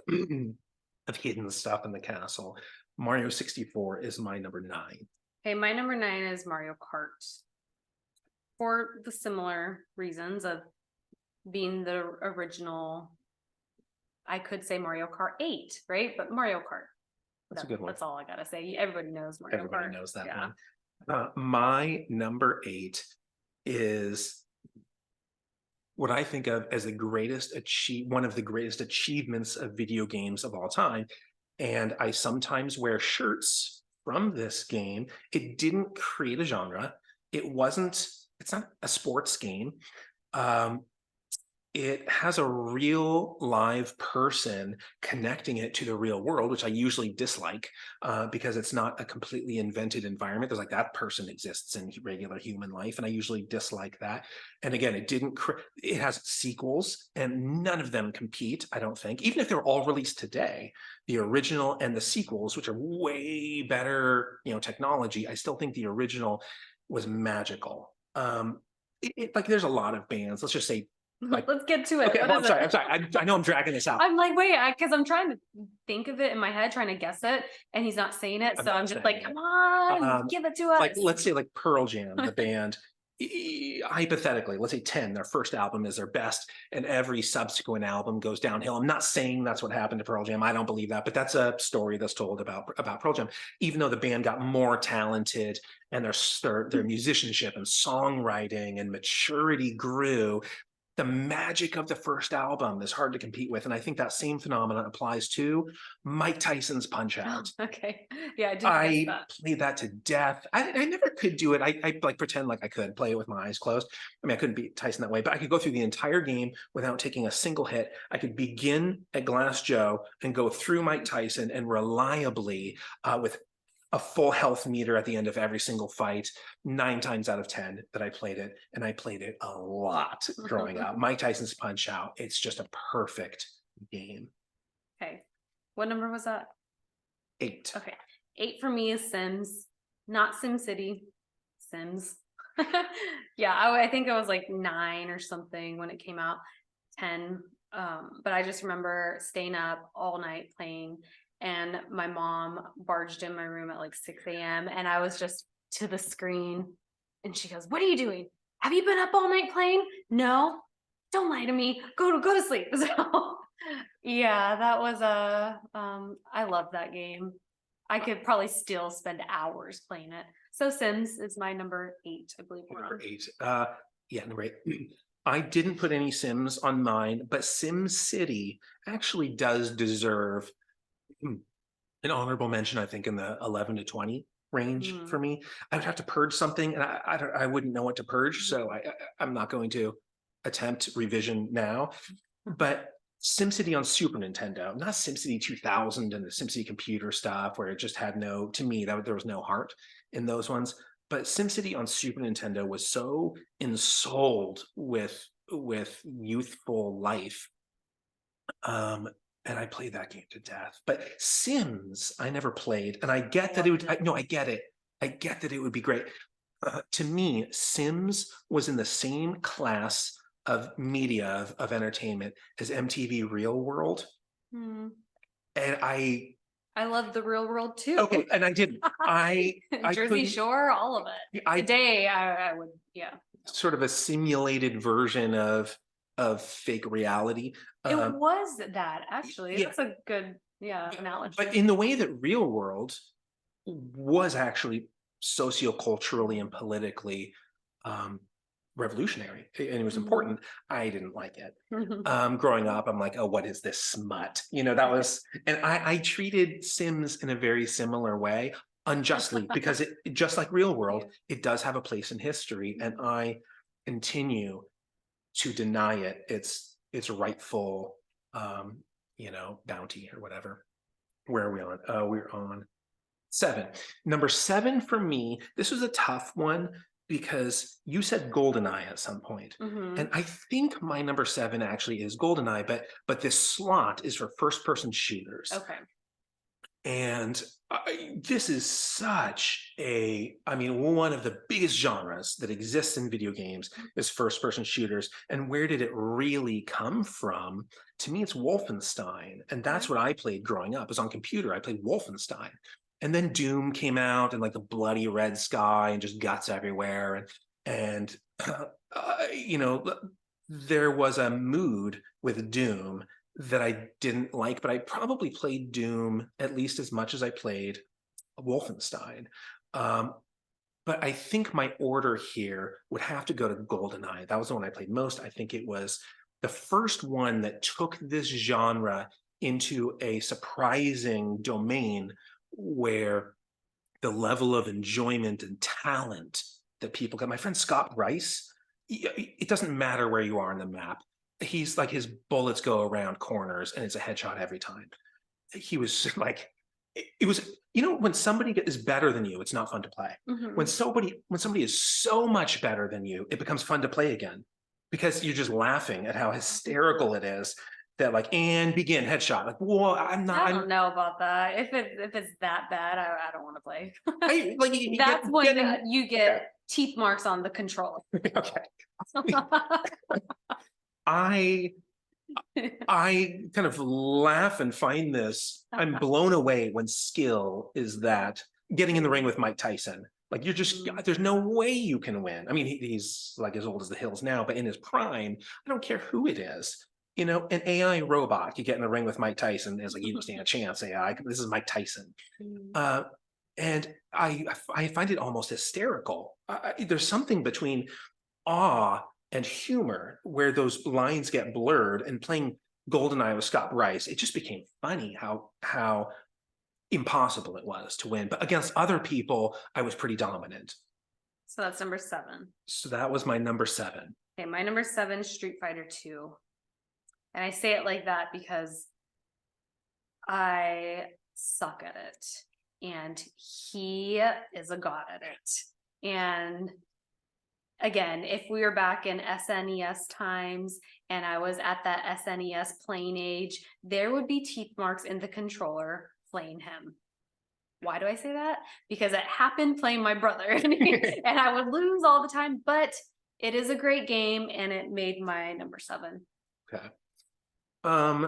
of hidden stuff in the castle. Mario 64 is my number 9. Okay, my number 9 is Mario Kart. For the similar reasons of being the original, I could say Mario Kart 8, right? But Mario Kart. That's a good one. That's all I gotta say. Everybody knows Mario Kart. Everybody knows that one. My number 8 is what I think of as one of the greatest achievements of video games of all time. And I sometimes wear shirts from this game. It didn't create a genre. It's not a sports game. It has a real live person connecting it to the real world, which I usually dislike because it's not a completely invented environment. There's like, that person exists in regular human life, and I usually dislike that. And again, it has sequels, and none of them compete, I don't think. Even if they're all released today, the original and the sequels, which are way better, technology, I still think the original was magical. Like, there's a lot of bands. Let's just say, let's get to it. Okay, I'm sorry. I know I'm dragging this out. I'm like, wait, because I'm trying to think of it in my head, trying to guess it, and he's not saying it. So I'm just like, come on, give it to us. Like, let's say like Pearl Jam, the band, hypothetically, let's say 10, their first album is their best, and every subsequent album goes downhill. I'm not saying that's what happened to Pearl Jam. I don't believe that, but that's a story that's told about Pearl Jam. Even though the band got more talented and their musicianship and songwriting and maturity grew, the magic of the first album is hard to compete with. And I think that same phenomenon applies to Mike Tyson's Punch Out. Okay. Yeah, I didn't guess I that. played that to death. I never could do it. I like pretend like I could play it with my eyes closed. I mean, I couldn't beat Tyson that way, but I could go through the entire game without taking a single hit. I could begin at Glass Joe and go through Mike Tyson and reliably, with a full health meter at the end of every single fight, 9 times out of 10 that I played it. And I played it a lot growing up. Mike Tyson's Punch Out. It's just a perfect game. Okay. What number was that? 8. Okay. 8 for me is Sims, not Sim City. Sims. Yeah, I think it was like 9 or something when it came out. 10. But I just remember staying up all night playing, and my mom barged in my room at like 6 a.m. and I was just to the screen, and she goes, "What are you doing? Have you been up all night playing?" "No." "Don't lie to me. Go to sleep." So yeah, that was I love that game. I could probably still spend hours playing it. So Sims is my number 8, I believe. Number 8. Yeah, number 8. I didn't put any Sims on mine, but Sim City actually does deserve an honorable mention, I think, in the 11 to 20 range for me. I would have to purge something, and I wouldn't know what to purge, so I'm not going to attempt revision now. But SimCity on Super Nintendo, not SimCity 2000 and the SimCity computer stuff, where it just had no, to me, there was no heart in those ones. But SimCity on Super Nintendo was so ensouled with youthful life. And I played that game to death. But Sims, I never played, and I get that it would. No, I get it. I get that it would be great. To me, Sims was in the same class of media of entertainment as MTV Real World, and I love the Real World too. Okay, and I did. I Jersey Shore, all of it. Today, I would, yeah. Sort of a simulated version of fake reality. It was that, actually. Yeah. That's a good, analogy. But in the way that Real World was actually socioculturally and politically revolutionary, and it was important. I didn't like it. Growing up, I'm like, oh, what is this smut? That was, and I treated Sims in a very similar way, unjustly, because it, just like Real World, it does have a place in history, and I continue to deny it its rightful bounty or whatever. Where are we on? We're on 7. Number 7 for me, this was a tough one because you said GoldenEye at some point. And I think my number 7 actually is GoldenEye, but this slot is for first-person shooters. Okay. And this is such one of the biggest genres that exists in video games is first-person shooters. And where did it really come from? To me, it's Wolfenstein. And that's what I played growing up. It was on computer. I played Wolfenstein. And then Doom came out, and like the bloody red sky and just guts everywhere. And there was a mood with Doom that I didn't like, but I probably played Doom at least as much as I played Wolfenstein. But I think my order here would have to go to GoldenEye. That was the one I played most. I think it was the first one that took this genre into a surprising domain where the level of enjoyment and talent that people got. My friend Scott Rice, it doesn't matter where you are on the map. He's like, his bullets go around corners and it's a headshot every time. He was like, it was, when somebody is better than you, it's not fun to play. When somebody is so much better than you, it becomes fun to play again because you're just laughing at how hysterical it is. That like, and begin headshot. Like, well, I don't know about that. If it's that bad, I don't want to play. That's when you get teeth marks on the controller. Okay. I kind of laugh and find this. I'm blown away when skill is that getting in the ring with Mike Tyson. Like, you're just, there's no way you can win. I mean, he's like as old as the hills now, but in his prime, I don't care who it is. An AI robot could get in the ring with Mike Tyson. It's like, you don't stand a chance, AI. This is Mike Tyson. And I find it almost hysterical. There's something between awe and humor where those lines get blurred, and playing GoldenEye with Scott Bryce, it just became funny how impossible it was to win. But against other people, I was pretty dominant. So that's number 7. So that was my number 7. Okay, my number 7, Street Fighter 2. And I say it like that because I suck at it. And he is a god at it. And again, if we were back in SNES times and I was at that SNES playing age, there would be teeth marks in the controller playing him. Why do I say that? Because it happened playing my brother and I would lose all the time, but it is a great game and it made my number 7. Okay.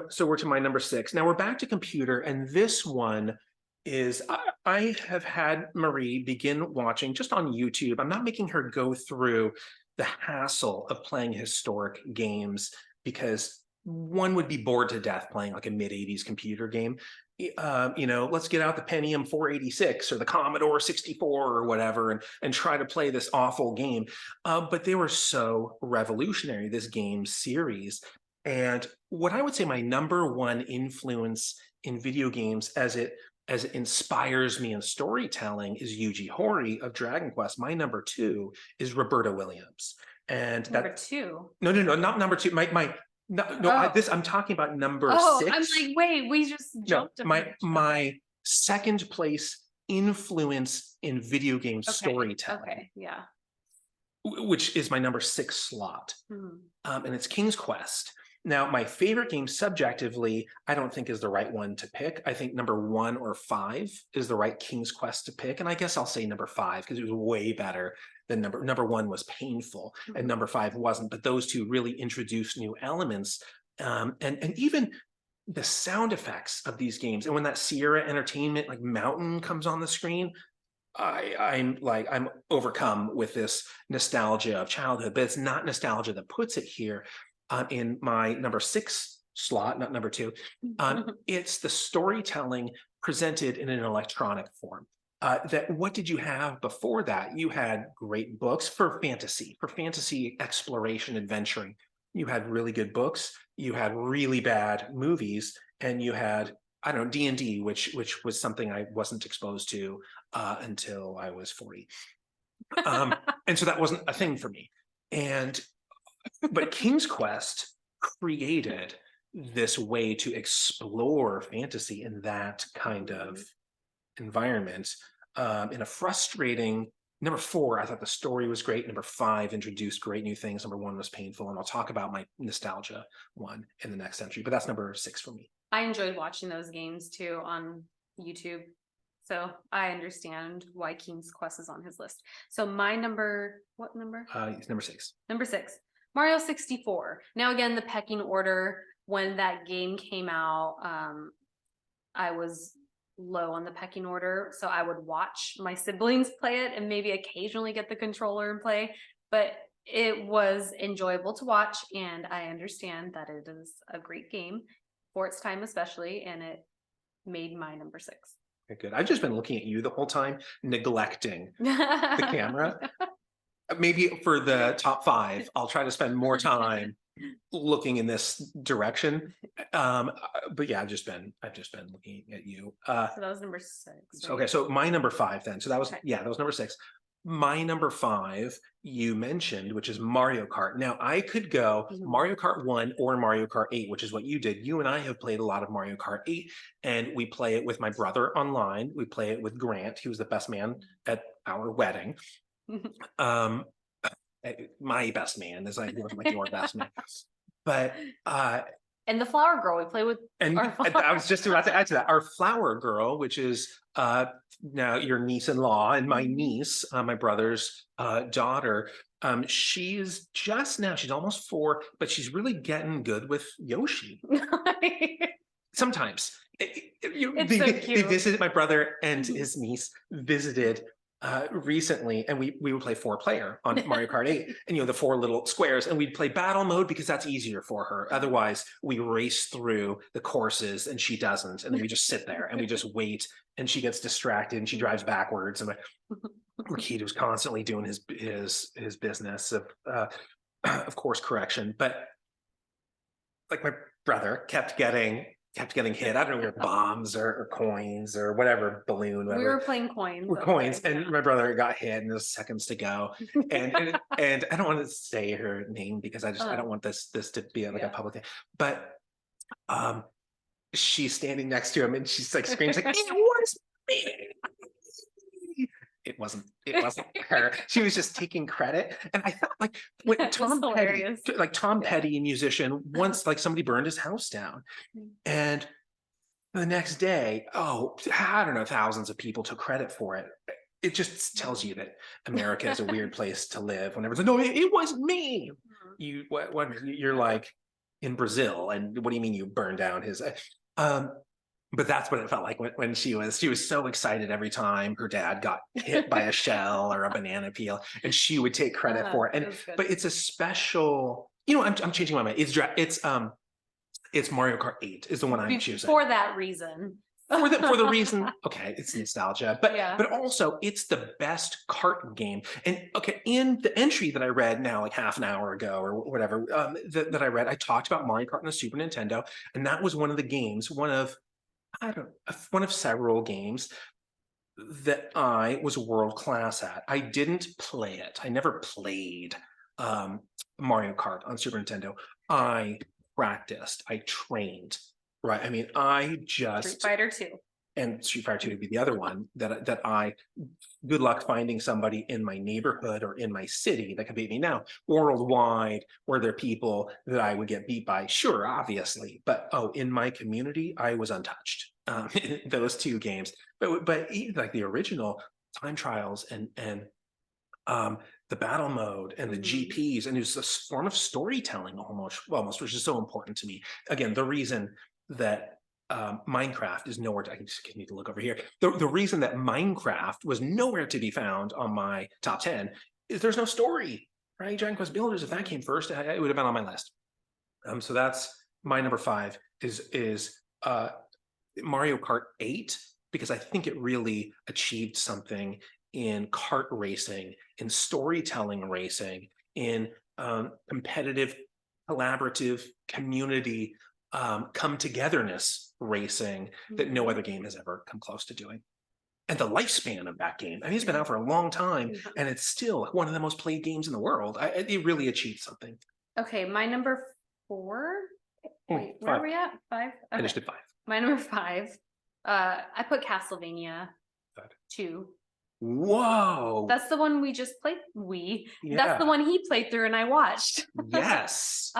So we're to my number 6. Now we're back to computer, and this one is I have had Marie begin watching just on YouTube. I'm not making her go through the hassle of playing historic games, because one would be bored to death playing like a mid-80s computer game. Let's get out the Pentium 486 or the Commodore 64 or whatever and try to play this awful game. But they were so revolutionary, this game series. And what I would say my number 1 influence in video games as it inspires me in storytelling is Yuji Horii of Dragon Quest. My number 2 is Roberta Williams. And number 2? No, not number 2. I'm talking about number 6. I'm like, wait, we just jumped. No, my second place influence in video game storytelling. Okay, yeah. Which is my number 6 slot. And it's King's Quest. Now, my favorite game subjectively, I don't think is the right one to pick. I think number 1 or 5 is the right King's Quest to pick. And I guess I'll say number 5 because it was way better than number 1 was painful and number 5 wasn't. But those two really introduced new elements. And even the sound effects of these games. And when that Sierra Entertainment like mountain comes on the screen, I'm overcome with this nostalgia of childhood. But it's not nostalgia that puts it here. In my number 6 slot, not number 2, it's the storytelling presented in an electronic form. What did you have before that? You had great books for fantasy exploration, adventuring. You had really good books. You had really bad movies, and you had, I don't know, D&D, which was something I wasn't exposed to until I was 40, and so that wasn't a thing for me. But King's Quest created this way to explore fantasy in that kind of environment. In a frustrating number 4, I thought the story was great. Number 5 introduced great new things. Number 1 was painful, and I'll talk about my nostalgia one in the next entry. But that's number 6 for me. I enjoyed watching those games too on YouTube, so I understand why King's Quest is on his list. So my number, what number? It's number 6. Number 6. Mario 64. Now, again, the pecking order, when that game came out, I was low on the pecking order. So I would watch my siblings play it and maybe occasionally get the controller and play. But it was enjoyable to watch. And I understand that it is a great game for its time, especially. And it made my number 6. Okay, good. I've just been looking at you the whole time, neglecting the camera. Maybe for the top 5, I'll try to spend more time looking in this direction. But yeah, I've just been looking at you. So that was number 6. Right? Okay, so my number 5 then. So that was that was number 6. My number 5 you mentioned, which is Mario Kart. Now I could go Mario Kart 1 or Mario Kart 8, which is what you did. You and I have played a lot of Mario Kart 8, and we play it with my brother online. We play it with Grant. He was the best man at our wedding. My best man, as I was like your best man, but and the flower girl we play with, and I was just about to add to that, our flower girl, which is now your niece-in-law and my niece, my brother's daughter. She's almost 4, but she's really getting good with Yoshi. Sometimes they visited, my brother and his niece visited recently, and we would play 4-player on Mario Kart 8, and the 4 little squares, and we'd play battle mode because that's easier for her. Otherwise, we race through the courses and she doesn't, and then we just sit there and we just wait, and she gets distracted and she drives backwards, and Rakita was constantly doing his business of of course, correction, but like my brother kept getting hit. I don't know, bombs or coins or whatever, balloon, We whatever. were playing coins. With okay, coins, and yeah. my brother got hit, and there's seconds to go, and I don't want to say her name because I don't want this to be like a public thing, but she's standing next to him and she's like screams like, it was me. It wasn't her. She was just taking credit. And I thought like when Tom Petty, a musician, once like somebody burned his house down. And the next day, I don't know, thousands of people took credit for it. It just tells you that America is a weird place to live. Whenever it's like, no, it wasn't me. You're like in Brazil, and what do you mean you burned down his? But that's what it felt like when she was so excited every time her dad got hit by a shell or a banana peel, and she would take credit for it. And but it's a special, I'm changing my mind. It's Mario Kart 8 is the one I'm choosing for that reason. for the reason, okay, it's nostalgia, but also it's the best kart game. And okay, in the entry that I read now, like half an hour ago or whatever, that I read, I talked about Mario Kart on the Super Nintendo, and that was one of the games, one of several games that I was world class at. I didn't play it. I never played Mario Kart on Super Nintendo. I practiced. I trained. Right. I mean, I just Street Fighter 2. And Street Fighter 2 would be the other one that I good luck finding somebody in my neighborhood or in my city that could beat me. Now, worldwide, were there people that I would get beat by? Sure, obviously. But in my community, I was untouched. Those two games. But like the original time trials and the battle mode and the GPs, and it was a form of storytelling almost, which is so important to me. Again, the reason that Minecraft is nowhere to, I just need to look over here. The reason that Minecraft was nowhere to be found on my top 10 is there's no story, right? Giant Quest Builders, if that came first, it would have been on my list. So that's my number 5 is Mario Kart 8, because I think it really achieved something in kart racing, in storytelling racing, in competitive, collaborative, community come togetherness racing that no other game has ever come close to doing. And the lifespan of that game, I mean, it's been out for a long time, and it's still one of the most played games in the world. It really achieved something. Okay, my number 4. Wait, where are we at? 5? Okay. Finished at 5. My number 5. I put Castlevania 2. Whoa. That's the one we just played. That's the one he played through and I watched. Yes.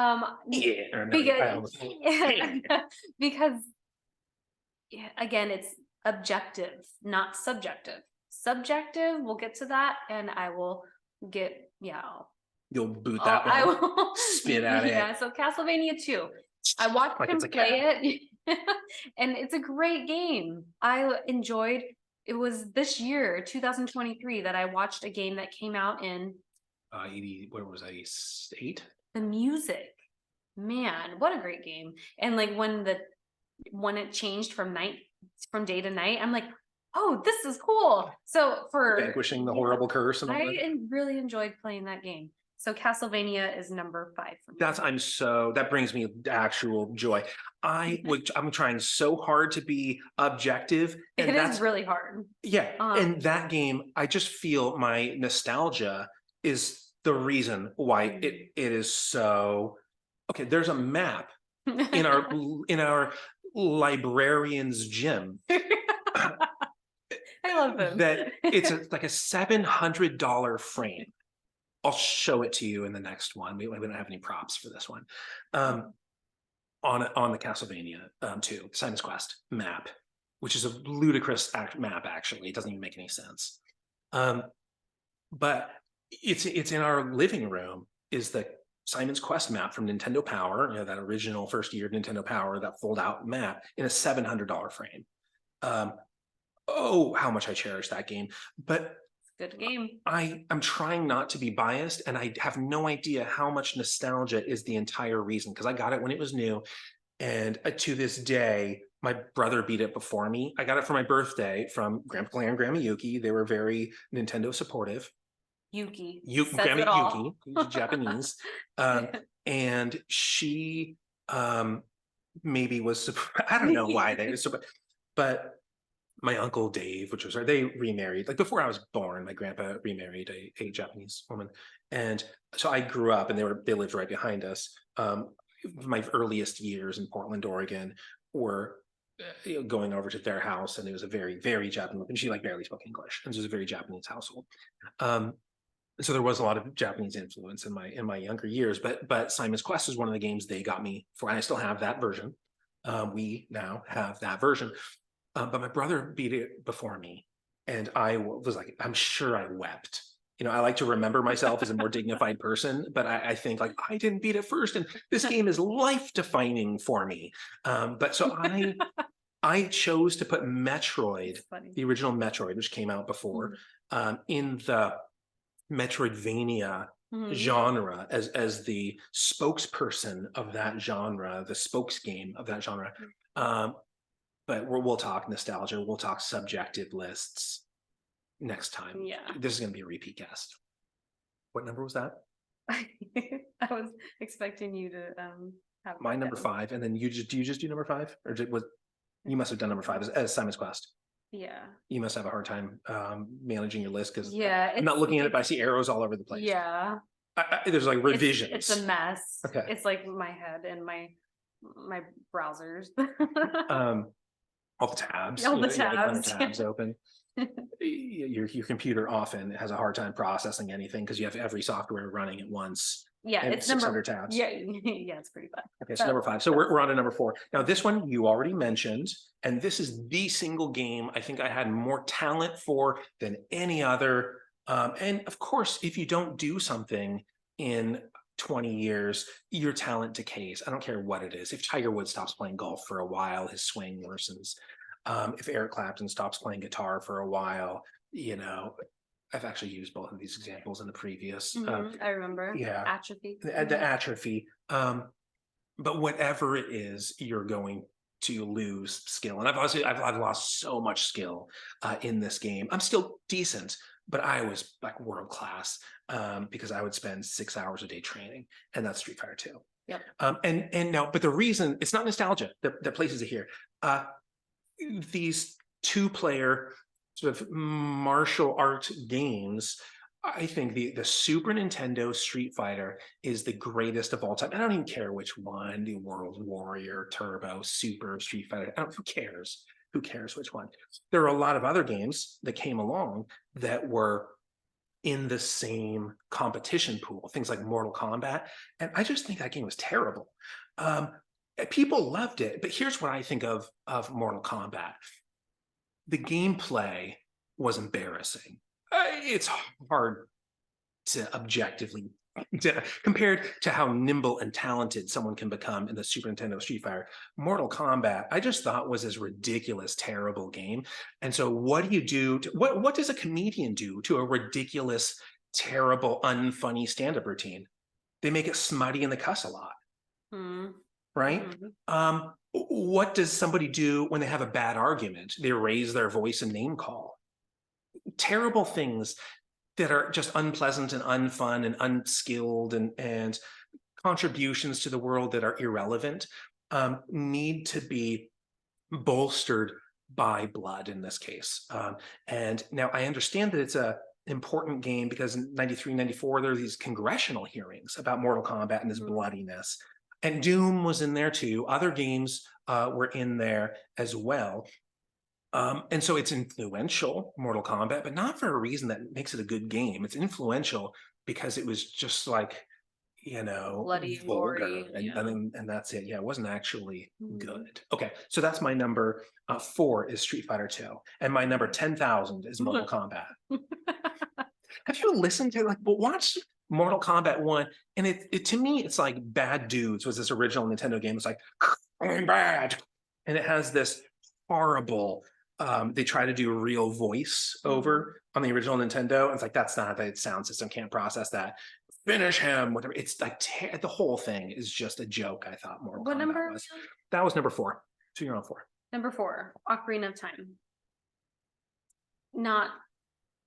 Because again, it's objective, not subjective. Subjective, we'll get to that, and I will get, you'll boot that one. I will spit at it. Yeah, so Castlevania 2. I watched him play it, and it's a great game. I enjoyed. It was this year, 2023, that I watched a game that came out in 80. What was I? 8? The music, man, what a great game! And like when it changed from day to night, I'm like, oh, this is cool. So for vanquishing the horrible curse, and all I really enjoyed playing that game. So Castlevania is number 5 for me. That brings me actual joy. I'm trying so hard to be objective. And it is really hard. Yeah. And that game, I just feel my nostalgia is the reason why it is so okay. There's a map in our librarian's gym. I love them. That it's like a $700 frame. I'll show it to you in the next one. We don't have any props for this one. On the Castlevania 2 Simon's Quest map, which is a ludicrous map. Actually, it doesn't even make any sense. But it's in our living room. Is the Simon's Quest map from Nintendo Power? That original first year Nintendo Power, that fold out map in a $700 frame. How much I cherish that game, but. Good game. I'm trying not to be biased, and I have no idea how much nostalgia is the entire reason, because I got it when it was new, and to this day, my brother beat it before me. I got it for my birthday from Grandpa Clay and Grandma Yuki. They were very Nintendo supportive. Yuki. Says Grandma it all. Yuki, Japanese. And she maybe was, I don't know why they, but my uncle Dave, which was her, they remarried. Like before I was born, my grandpa remarried a Japanese woman. And so I grew up and they lived right behind us. My earliest years in Portland, Oregon were going over to their house, and it was a very, very Japanese, and she like barely spoke English. And it was a very Japanese household. So there was a lot of Japanese influence in my younger years, but Simon's Quest is one of the games they got me for, and I still have that version. We now have that version. But my brother beat it before me, and I was like, I'm sure I wept. I like to remember myself as a more dignified person, but I think like I didn't beat it first, and this game is life defining for me. But so I chose to put Metroid, the original Metroid, which came out before, in the Metroidvania genre as the spokesperson of that genre, the spokes game of that genre. But we'll talk nostalgia. We'll talk subjective lists next time. Yeah. This is going to be a repeat cast. What number was that? I was expecting you to have my number 5, and then you just do number 5, or you must have done number 5 as Simon's Quest. Yeah. You must have a hard time managing your list because I'm not looking at it, but I see arrows all over the place. Yeah. There's like revisions. It's a mess. Okay. It's like my head and my browsers. All the tabs. All the tabs. Tabs open. Your computer often has a hard time processing anything because you have every software running at once. Yeah, and it's 600 tabs. Yeah, it's pretty fun. Okay, so number 5. So we're on to number 4. Now, this one you already mentioned, and this is the single game I think I had more talent for than any other. And of course, if you don't do something in 20 years, your talent decays. I don't care what it is. If Tiger Woods stops playing golf for a while, his swing worsens. If Eric Clapton stops playing guitar for a while, I've actually used both of these examples in the previous. I remember. Yeah. Atrophy. The atrophy. But whatever it is, you're going to lose skill. And I've lost so much skill in this game. I'm still decent, but I was like world class because I would spend 6 hours a day training, and that's Street Fighter 2. Yep. And now, but the reason it's not nostalgia that places it here. These 2-player sort of martial art games, I think the Super Nintendo Street Fighter is the greatest of all time. I don't even care which one, the World Warrior, Turbo, Super Street Fighter. Who cares? Who cares which one? There are a lot of other games that came along that were in the same competition pool, things like Mortal Kombat. And I just think that game was terrible. People loved it, but here's what I think of Mortal Kombat. The gameplay was embarrassing. It's hard to objectively compared to how nimble and talented someone can become in the Super Nintendo Street Fighter. Mortal Kombat, I just thought was this ridiculous, terrible game. And so what do you do? What does a comedian do to a ridiculous, terrible, unfunny stand-up routine? They make it smutty and they cuss a lot. Right? What does somebody do when they have a bad argument? They raise their voice and name call. Terrible things that are just unpleasant and unfun and unskilled and contributions to the world that are irrelevant need to be bolstered by blood in this case. And now I understand that it's a important game because in 93, 94, there are these congressional hearings about Mortal Kombat and this bloodiness. And Doom was in there too. Other games were in there as well. And so it's influential, Mortal Kombat, but not for a reason that makes it a good game. It's influential because it was just like, bloody, vulgar, and that's it. Yeah, it wasn't actually good. Okay, so that's my number 4 is Street Fighter 2, and my number 10,000 is Mortal Kombat. Have you listened to watch Mortal Kombat 1? And it to me, it's like Bad Dudes was this original Nintendo game. It's like I'm bad, and it has this horrible. They try to do a real voice over on the original Nintendo. And it's like, that's not the sound system can't process that. Finish him, whatever. It's like the whole thing is just a joke. I thought Mortal Kombat number was. That was number 4. So you're on 4. Number 4, Ocarina of Time.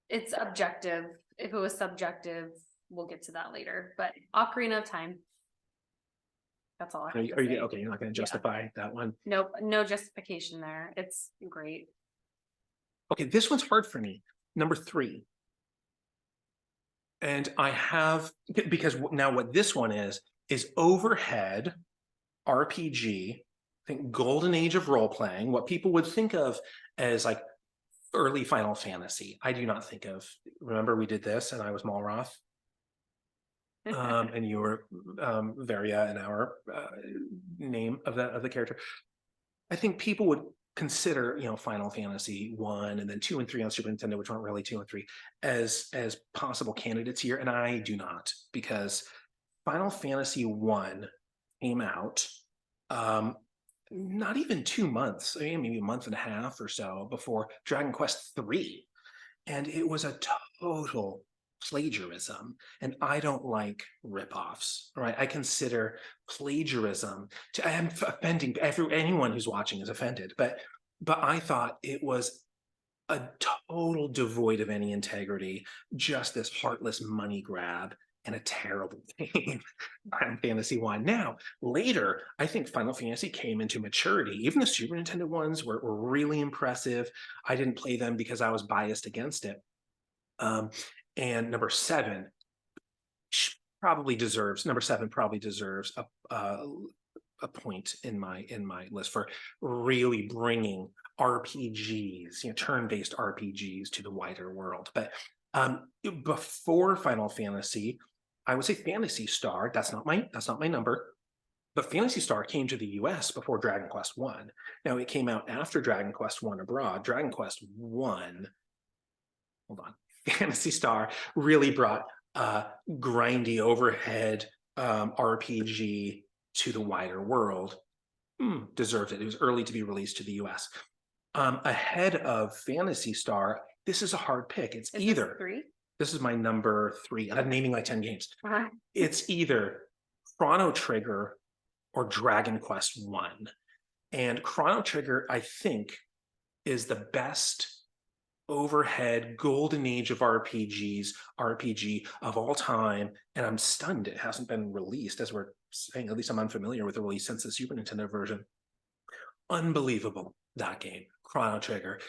It's objective. if it was subjective, we'll get to that later, but Ocarina of Time. That's all I Are have you, to say. okay? You're not going to justify that one. Nope, no justification there. It's great. Okay, this one's hard for me. Number 3. And I have, because now what this one is overhead RPG, I think golden age of role playing, what people would think of as like early Final Fantasy. I do not think of, remember we did this and I was Malroth? And you were Varia in our name of the character. I think people would consider, you know, Final Fantasy 1 and then 2 and 3 on Super Nintendo, which aren't really 2 and 3, as possible candidates here, and I do not, because Final Fantasy 1 came out not even 2 months, I mean, maybe a month and a half or so before Dragon Quest 3, and it was a total plagiarism, and I don't like ripoffs, right? I consider plagiarism I am offending anyone who's watching is offended, but I thought it was a total devoid of any integrity, just this heartless money grab and a terrible game. Final Fantasy 1. Now, later, I think Final Fantasy came into maturity. Even the Super Nintendo ones were really impressive. I didn't play them because I was biased against it. And number 7 probably deserves a point in my list for really bringing RPGs, you know, turn-based RPGs to the wider world. But before Final Fantasy, I would say Phantasy Star. That's not my number. But Phantasy Star came to the US before Dragon Quest 1. Now it came out after Dragon Quest 1 abroad. Dragon Quest 1, hold on. Phantasy Star really brought grindy overhead RPG to the wider world. Deserved it. It was early to be released to the US. Ahead of Phantasy Star, this is a hard pick. It's either 3. This is my number 3, and I'm naming like 10 games. Uh-huh. It's either Chrono Trigger or Dragon Quest 1. And Chrono Trigger, I think, is the best overhead golden age of RPG of all time, and I'm stunned it hasn't been released, as we're saying. At least I'm unfamiliar with the release since the Super Nintendo version. Unbelievable, that game, Chrono Trigger.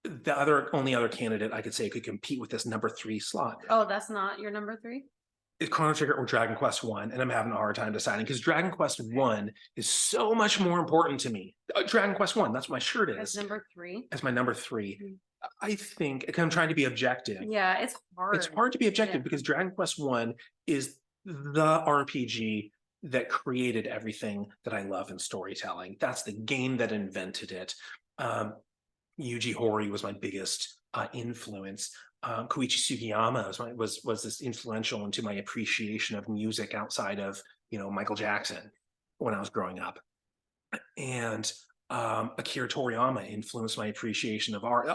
The only other candidate I could say could compete with this number 3 slot. Oh, that's not your number 3? It's Chrono Trigger or Dragon Quest 1, and I'm having a hard time deciding because Dragon Quest 1 is so much more important to me. Dragon Quest 1, that's what my shirt is. As number 3? As my number 3. I think, I'm trying to be objective. Yeah, it's hard. It's hard to be objective because Dragon Quest 1 is the RPG that created everything that I love in storytelling. That's the game that invented it. Yuji Horii was my biggest influence. Koichi Sugiyama was this influential into my appreciation of music outside of, you know, Michael Jackson when I was growing up. And Akira Toriyama influenced my appreciation of art.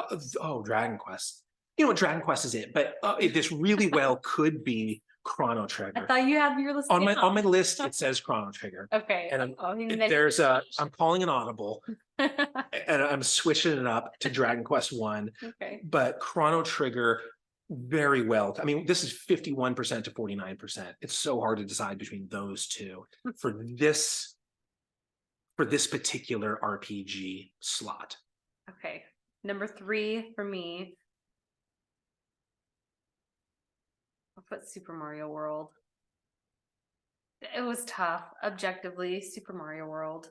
Dragon Quest. You know what, Dragon Quest is it, but this really well could be Chrono Trigger. I thought you had your list on my list. It says Chrono Trigger. Okay. And I'm calling an audible, and I'm switching it up to Dragon Quest 1. Okay. But Chrono Trigger, very well. I mean, this is 51% to 49%. It's so hard to decide between those two for this particular RPG slot. Okay. Number 3 for me. I'll put Super Mario World. It was tough, objectively. Super Mario World.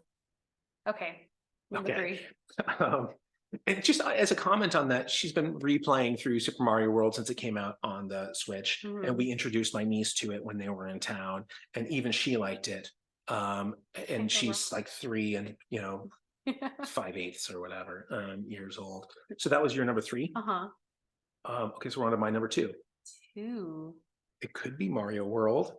Okay. Number 3. And just as a comment on that, she's been replaying through Super Mario World since it came out on the Switch, and we introduced my niece to it when they were in town, and even she liked it. And she's like 3 and, you know, 5/8 or whatever years old. So that was your number 3. Okay, so we're on to my number 2. It could be Mario World,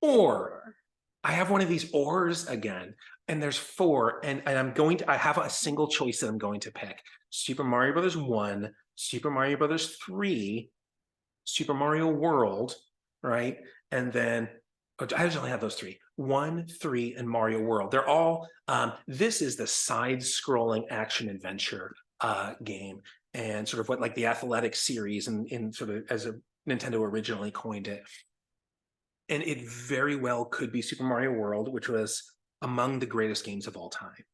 or I have one of these ors again, and there's 4, and I have a single choice that I'm going to pick: Super Mario Brothers 1, Super Mario Brothers 3, Super Mario World, right? And then I just only have those 3: 1, 3, and Mario World. They're all. This is the side-scrolling action adventure game, and sort of what like the athletic series, and in sort of as a Nintendo originally coined it. And it very well could be Super Mario World, which was among the greatest games of all time.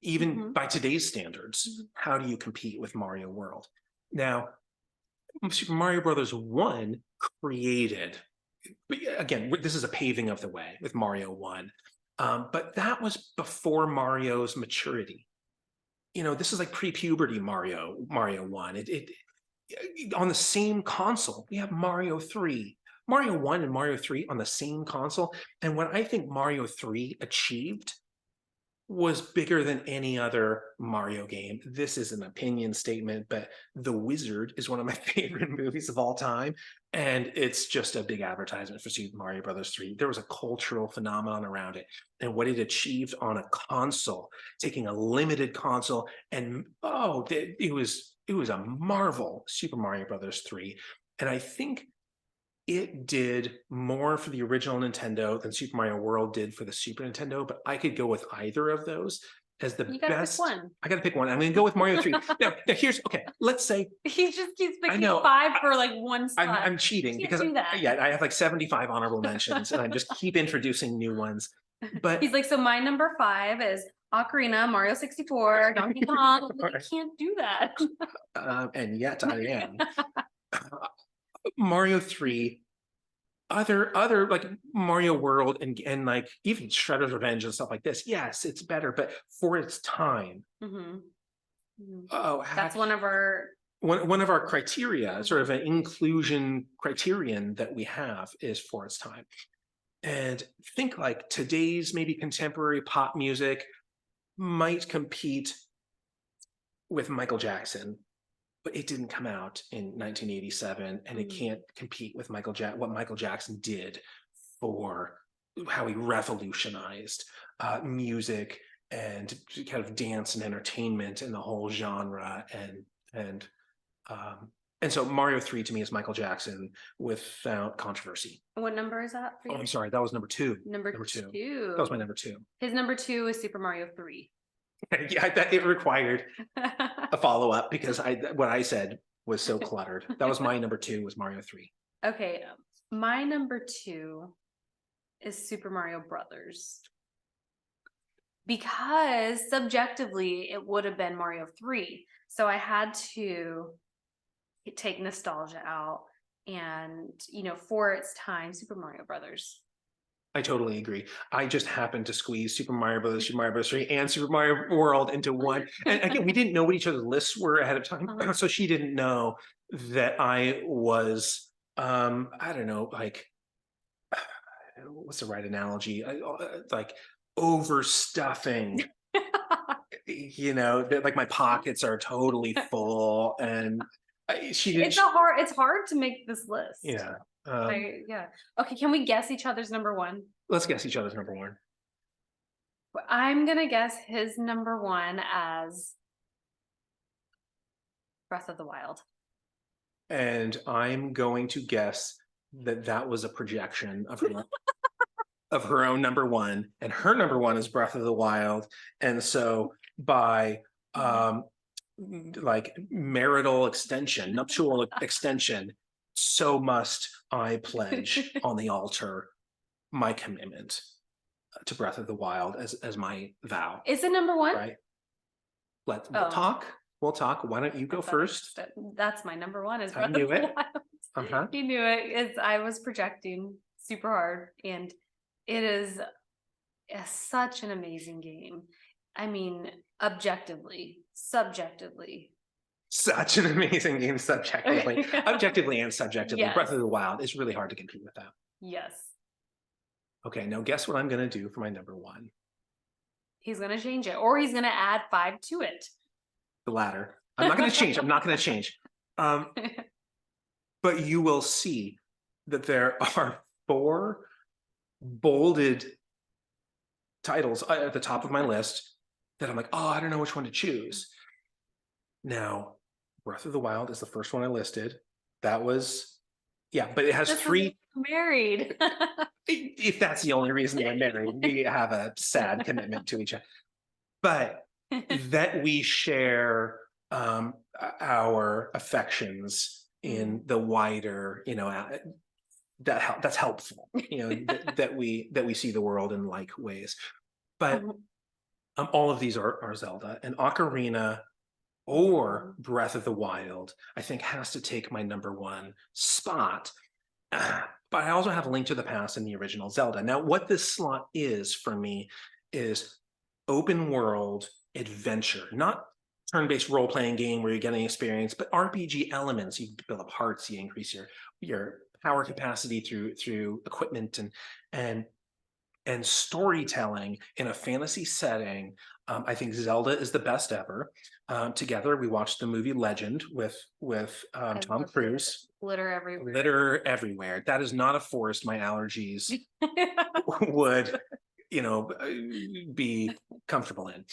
Even by today's standards, how do you compete with Mario World? Now, Super Mario Brothers 1 created, again, this is a paving of the way with Mario 1, but that was before Mario's maturity. This is like pre-puberty Mario 1. On the same console, we have Mario 3. Mario 1 and Mario 3 on the same console. And what I think Mario 3 achieved was bigger than any other Mario game. This is an opinion statement, but The Wizard is one of my favorite movies of all time. And it's just a big advertisement for Super Mario Brothers 3. There was a cultural phenomenon around it. And what it achieved on a console, taking a limited console, and it was a marvel, Super Mario Brothers 3. And I think it did more for the original Nintendo than Super Mario World did for the Super Nintendo, but I could go with either of those as the You gotta best. pick one. I gotta pick one. I'm gonna go with Mario 3. Now here's okay. Let's say He just keeps picking know, 5 for like one spot. I'm cheating Can't because do that. yeah, I have like 75 honorable mentions, and I just keep introducing new ones. But He's like, so my number 5 is Ocarina, Mario 64, Donkey Kong. Like, I can't do that. And yet I am. Mario 3, other like Mario World and like even Shredder's Revenge and stuff like this. Yes, it's better, but for its time. That's one of our criteria, sort of an inclusion criterion that we have is for its time. And think like today's maybe contemporary pop music might compete with Michael Jackson, but it didn't come out in 1987, and it can't compete with what Michael Jackson did for how he revolutionized music and kind of dance and entertainment and the whole genre. And so Mario 3 to me is Michael Jackson without controversy. What number is that for you? Oh, I'm sorry, that was number 2. Number 2. That was my number 2. His number 2 is Super Mario 3. Yeah, it required a follow-up because what I said was so cluttered. That was my number 2 was Mario 3. Okay, my number 2 is Super Mario Brothers. Because subjectively it would have been Mario 3. So I had to take nostalgia out and, for its time, Super Mario Brothers. I totally agree. I just happened to squeeze Super Mario Brothers, Super Mario Bros. 3, and Super Mario World into one. And again, we didn't know what each other's lists were ahead of time. So she didn't know that I was, I don't know, like, what's the right analogy? Like overstuffing, that like my pockets are totally full. And she didn't. It's hard to make this list. Yeah. Yeah. Okay, can we guess each other's number 1? Let's guess each other's number 1. I'm gonna guess his number 1 as Breath of the Wild. And I'm going to guess that was a projection of her of her own number 1, and her number 1 is Breath of the Wild. And so by like marital extension, nuptial extension, so must I pledge on the altar my commitment to Breath of the Wild as my vow. Is it number 1? Right. We'll talk. We'll talk. Why don't you go first? That's my number 1 is Breath I knew of the it. Wild. You knew it. I was projecting super hard, and it is such an amazing game. I mean, objectively, subjectively. Such an amazing game, subjectively, objectively and subjectively. Yes. Breath of the Wild is really hard to compete with that. Yes. Okay, now guess what I'm going to do for my number 1. He's going to change it, or he's going to add 5 to it. The latter. I'm not going to change. I'm not going to change. But you will see that there are 4 bolded titles at the top of my list that I'm like, oh, I don't know which one to choose. Now, Breath of the Wild is the first one I listed. That was, yeah, but it has 3. Married. If that's the only reason we're married, we have a sad commitment to each other. But that we share our affections in the wider, that's helpful, that we see the world in like ways. But all of these are Zelda, and Ocarina or Breath of the Wild, I think, has to take my #1 spot. But I also have a Link to the Past in the original Zelda. Now, what this slot is for me is open world adventure, not turn-based role-playing game where you're getting experience, but RPG elements. You build up hearts, you increase your power capacity through equipment and storytelling in a fantasy setting. I think Zelda is the best ever. Together, we watched the movie Legend with Tom Cruise. Glitter everywhere. Glitter everywhere. That is not a forest my allergies would, be comfortable in.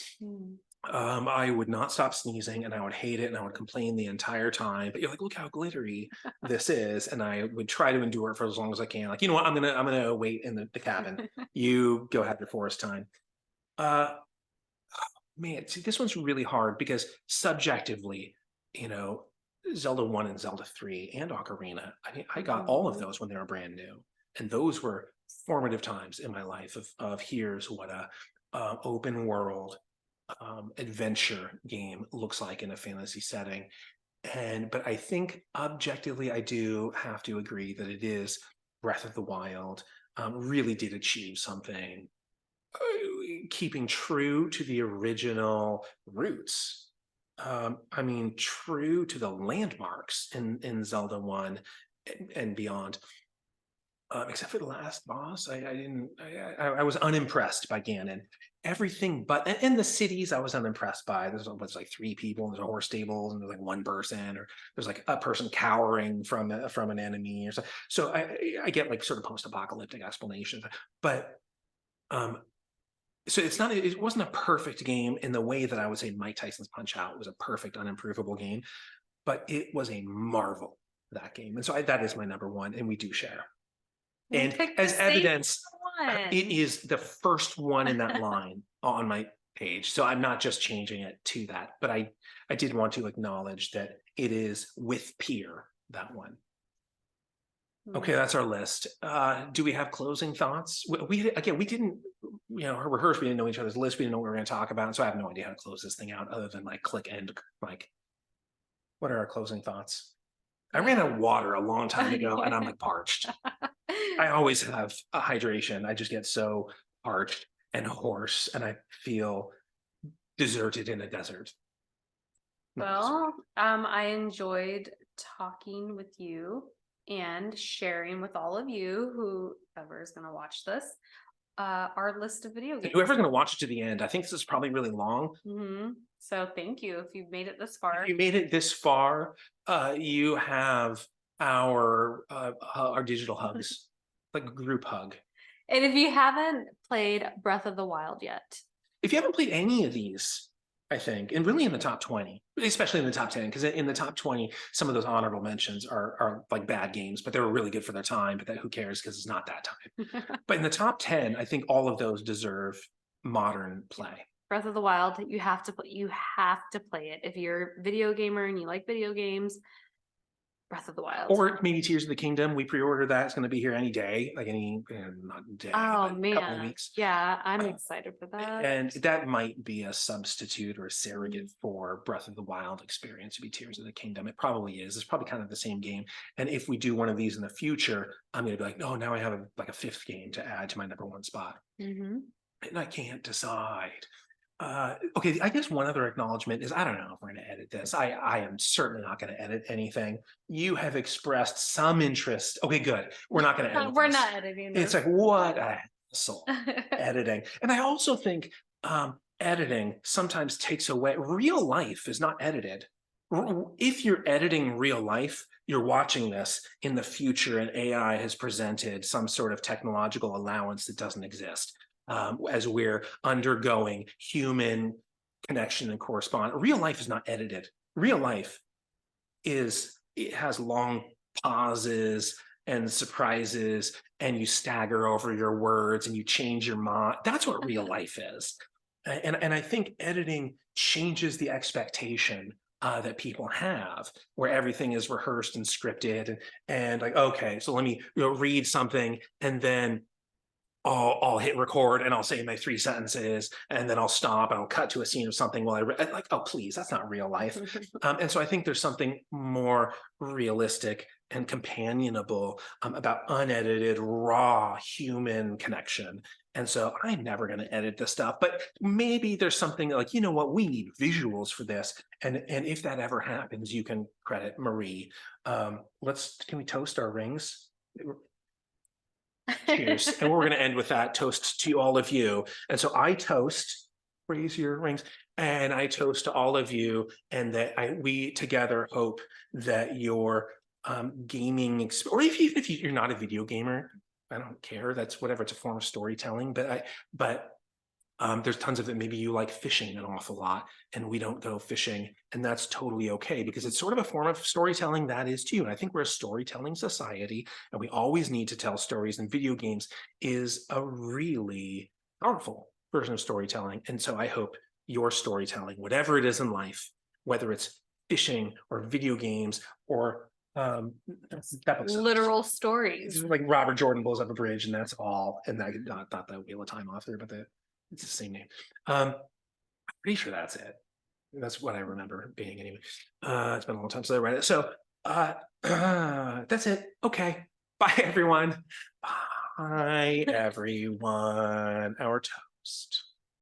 I would not stop sneezing, and I would hate it, and I would complain the entire time. But you're like, look how glittery this is, and I would try to endure it for as long as I can. Like, you know what? I'm gonna wait in the cabin. You go have your forest time. Man, see, this one's really hard because subjectively, Zelda 1 and Zelda 3 and Ocarina, I mean, I got all of those when they were brand new, and those were formative times in my life of here's what a open world adventure game looks like in a fantasy setting. But I think objectively, I do have to agree that it is Breath of the Wild. Really did achieve something, keeping true to the original roots. I mean, true to the landmarks in Zelda 1 and beyond. Except for the last boss, I was unimpressed by Ganon. Everything but, and the cities I was unimpressed by. There's like 3 people, and there's a horse stable, and there's like 1 person, or there's like a person cowering from an enemy or so. So I get like sort of post-apocalyptic explanations, but so it wasn't a perfect game in the way that I would say Mike Tyson's Punch-Out was a perfect, unimprovable game, but it was a marvel, that game. And so that is my #1, and we do share. And as evidence, it is the first one in that line on my page. So I'm not just changing it to that, but I did want to acknowledge that it is with peer, that one. Okay, that's our list. Do we have closing thoughts? We didn't, rehearse. We didn't know each other's list. We didn't know what we were going to talk about. So I have no idea how to close this thing out other than like click end. Like, what are our closing thoughts? I ran out of water a long time ago, and I'm like parched. I always have a hydration. I just get so parched and hoarse, and I feel deserted in a desert. Well, I enjoyed talking with you and sharing with all of you, whoever is going to watch this, our list of video games. Whoever's going to watch it to the end, I think this is probably really long. So thank you if you've made it this far. If you made it this far, you have our digital hugs, like a group hug. And if you haven't played Breath of the Wild yet, if you haven't played any of these, I think, and really in the top 20, especially in the top 10, because in the top 20, some of those honorable mentions are like bad games, but they were really good for their time, but who cares because it's not that time. But in the top 10, I think all of those deserve modern play. Breath of the Wild, you have to play it. If you're a video gamer and you like video games, Breath of the Wild. Or maybe Tears of the Kingdom. We pre-ordered that. It's going to be here any day, like not day, oh man, couple of weeks. Yeah, I'm excited for that. And that might be a substitute or a surrogate for Breath of the Wild experience to be Tears of the Kingdom. It probably is. It's probably kind of the same game. And if we do one of these in the future, I'm going to be like, no, now I have a 5th game to add to my #1 spot. And I can't decide. Okay, I guess one other acknowledgement is, I don't know if we're going to edit this. I am certainly not going to edit anything. You have expressed some interest. Okay, good. We're not going to edit We're this. not editing this. It's like, what a hassle, editing. And I also think editing sometimes takes away. Real life is not edited. If you're editing real life, you're watching this in the future and AI has presented some sort of technological allowance that doesn't exist. As we're undergoing human connection and correspond. Real life is not edited. Real life it has long pauses and surprises, and you stagger over your words and you change your mind. That's what real life is. And I think editing changes the expectation that people have, where everything is rehearsed and scripted, and like, okay, so let me read something, and then I'll hit record and I'll say my 3 sentences, and then I'll stop and I'll cut to a scene of something while like, oh, please, that's not real life. And so I think there's something more realistic and companionable about unedited, raw human connection. And so I'm never going to edit this stuff, but maybe there's something like, you know what, we need visuals for this. And if that ever happens, you can credit Marie. Can we toast our rings? Cheers. And we're going to end with that toast to all of you. And so I toast, raise your rings, and I toast to all of you, and that we together hope that your gaming, or if you're not a video gamer, I don't care. That's whatever. It's a form of storytelling. But there's tons of it. Maybe you like fishing an awful lot, and we don't go fishing, and that's totally okay, because it's sort of a form of storytelling that is too. And I think we're a storytelling society, and we always need to tell stories, and video games is a really powerful version of storytelling. And so I hope your storytelling, whatever it is in life, whether it's fishing or video games or Literal stories. like Robert Jordan blows up a bridge and that's all, and I not the Wheel of Time author, but it's the same name. I'm pretty sure that's it. That's what I remember being anyway. It's been a long time since I read it. So that's it. Okay. Bye, everyone. Bye, everyone. Our toast.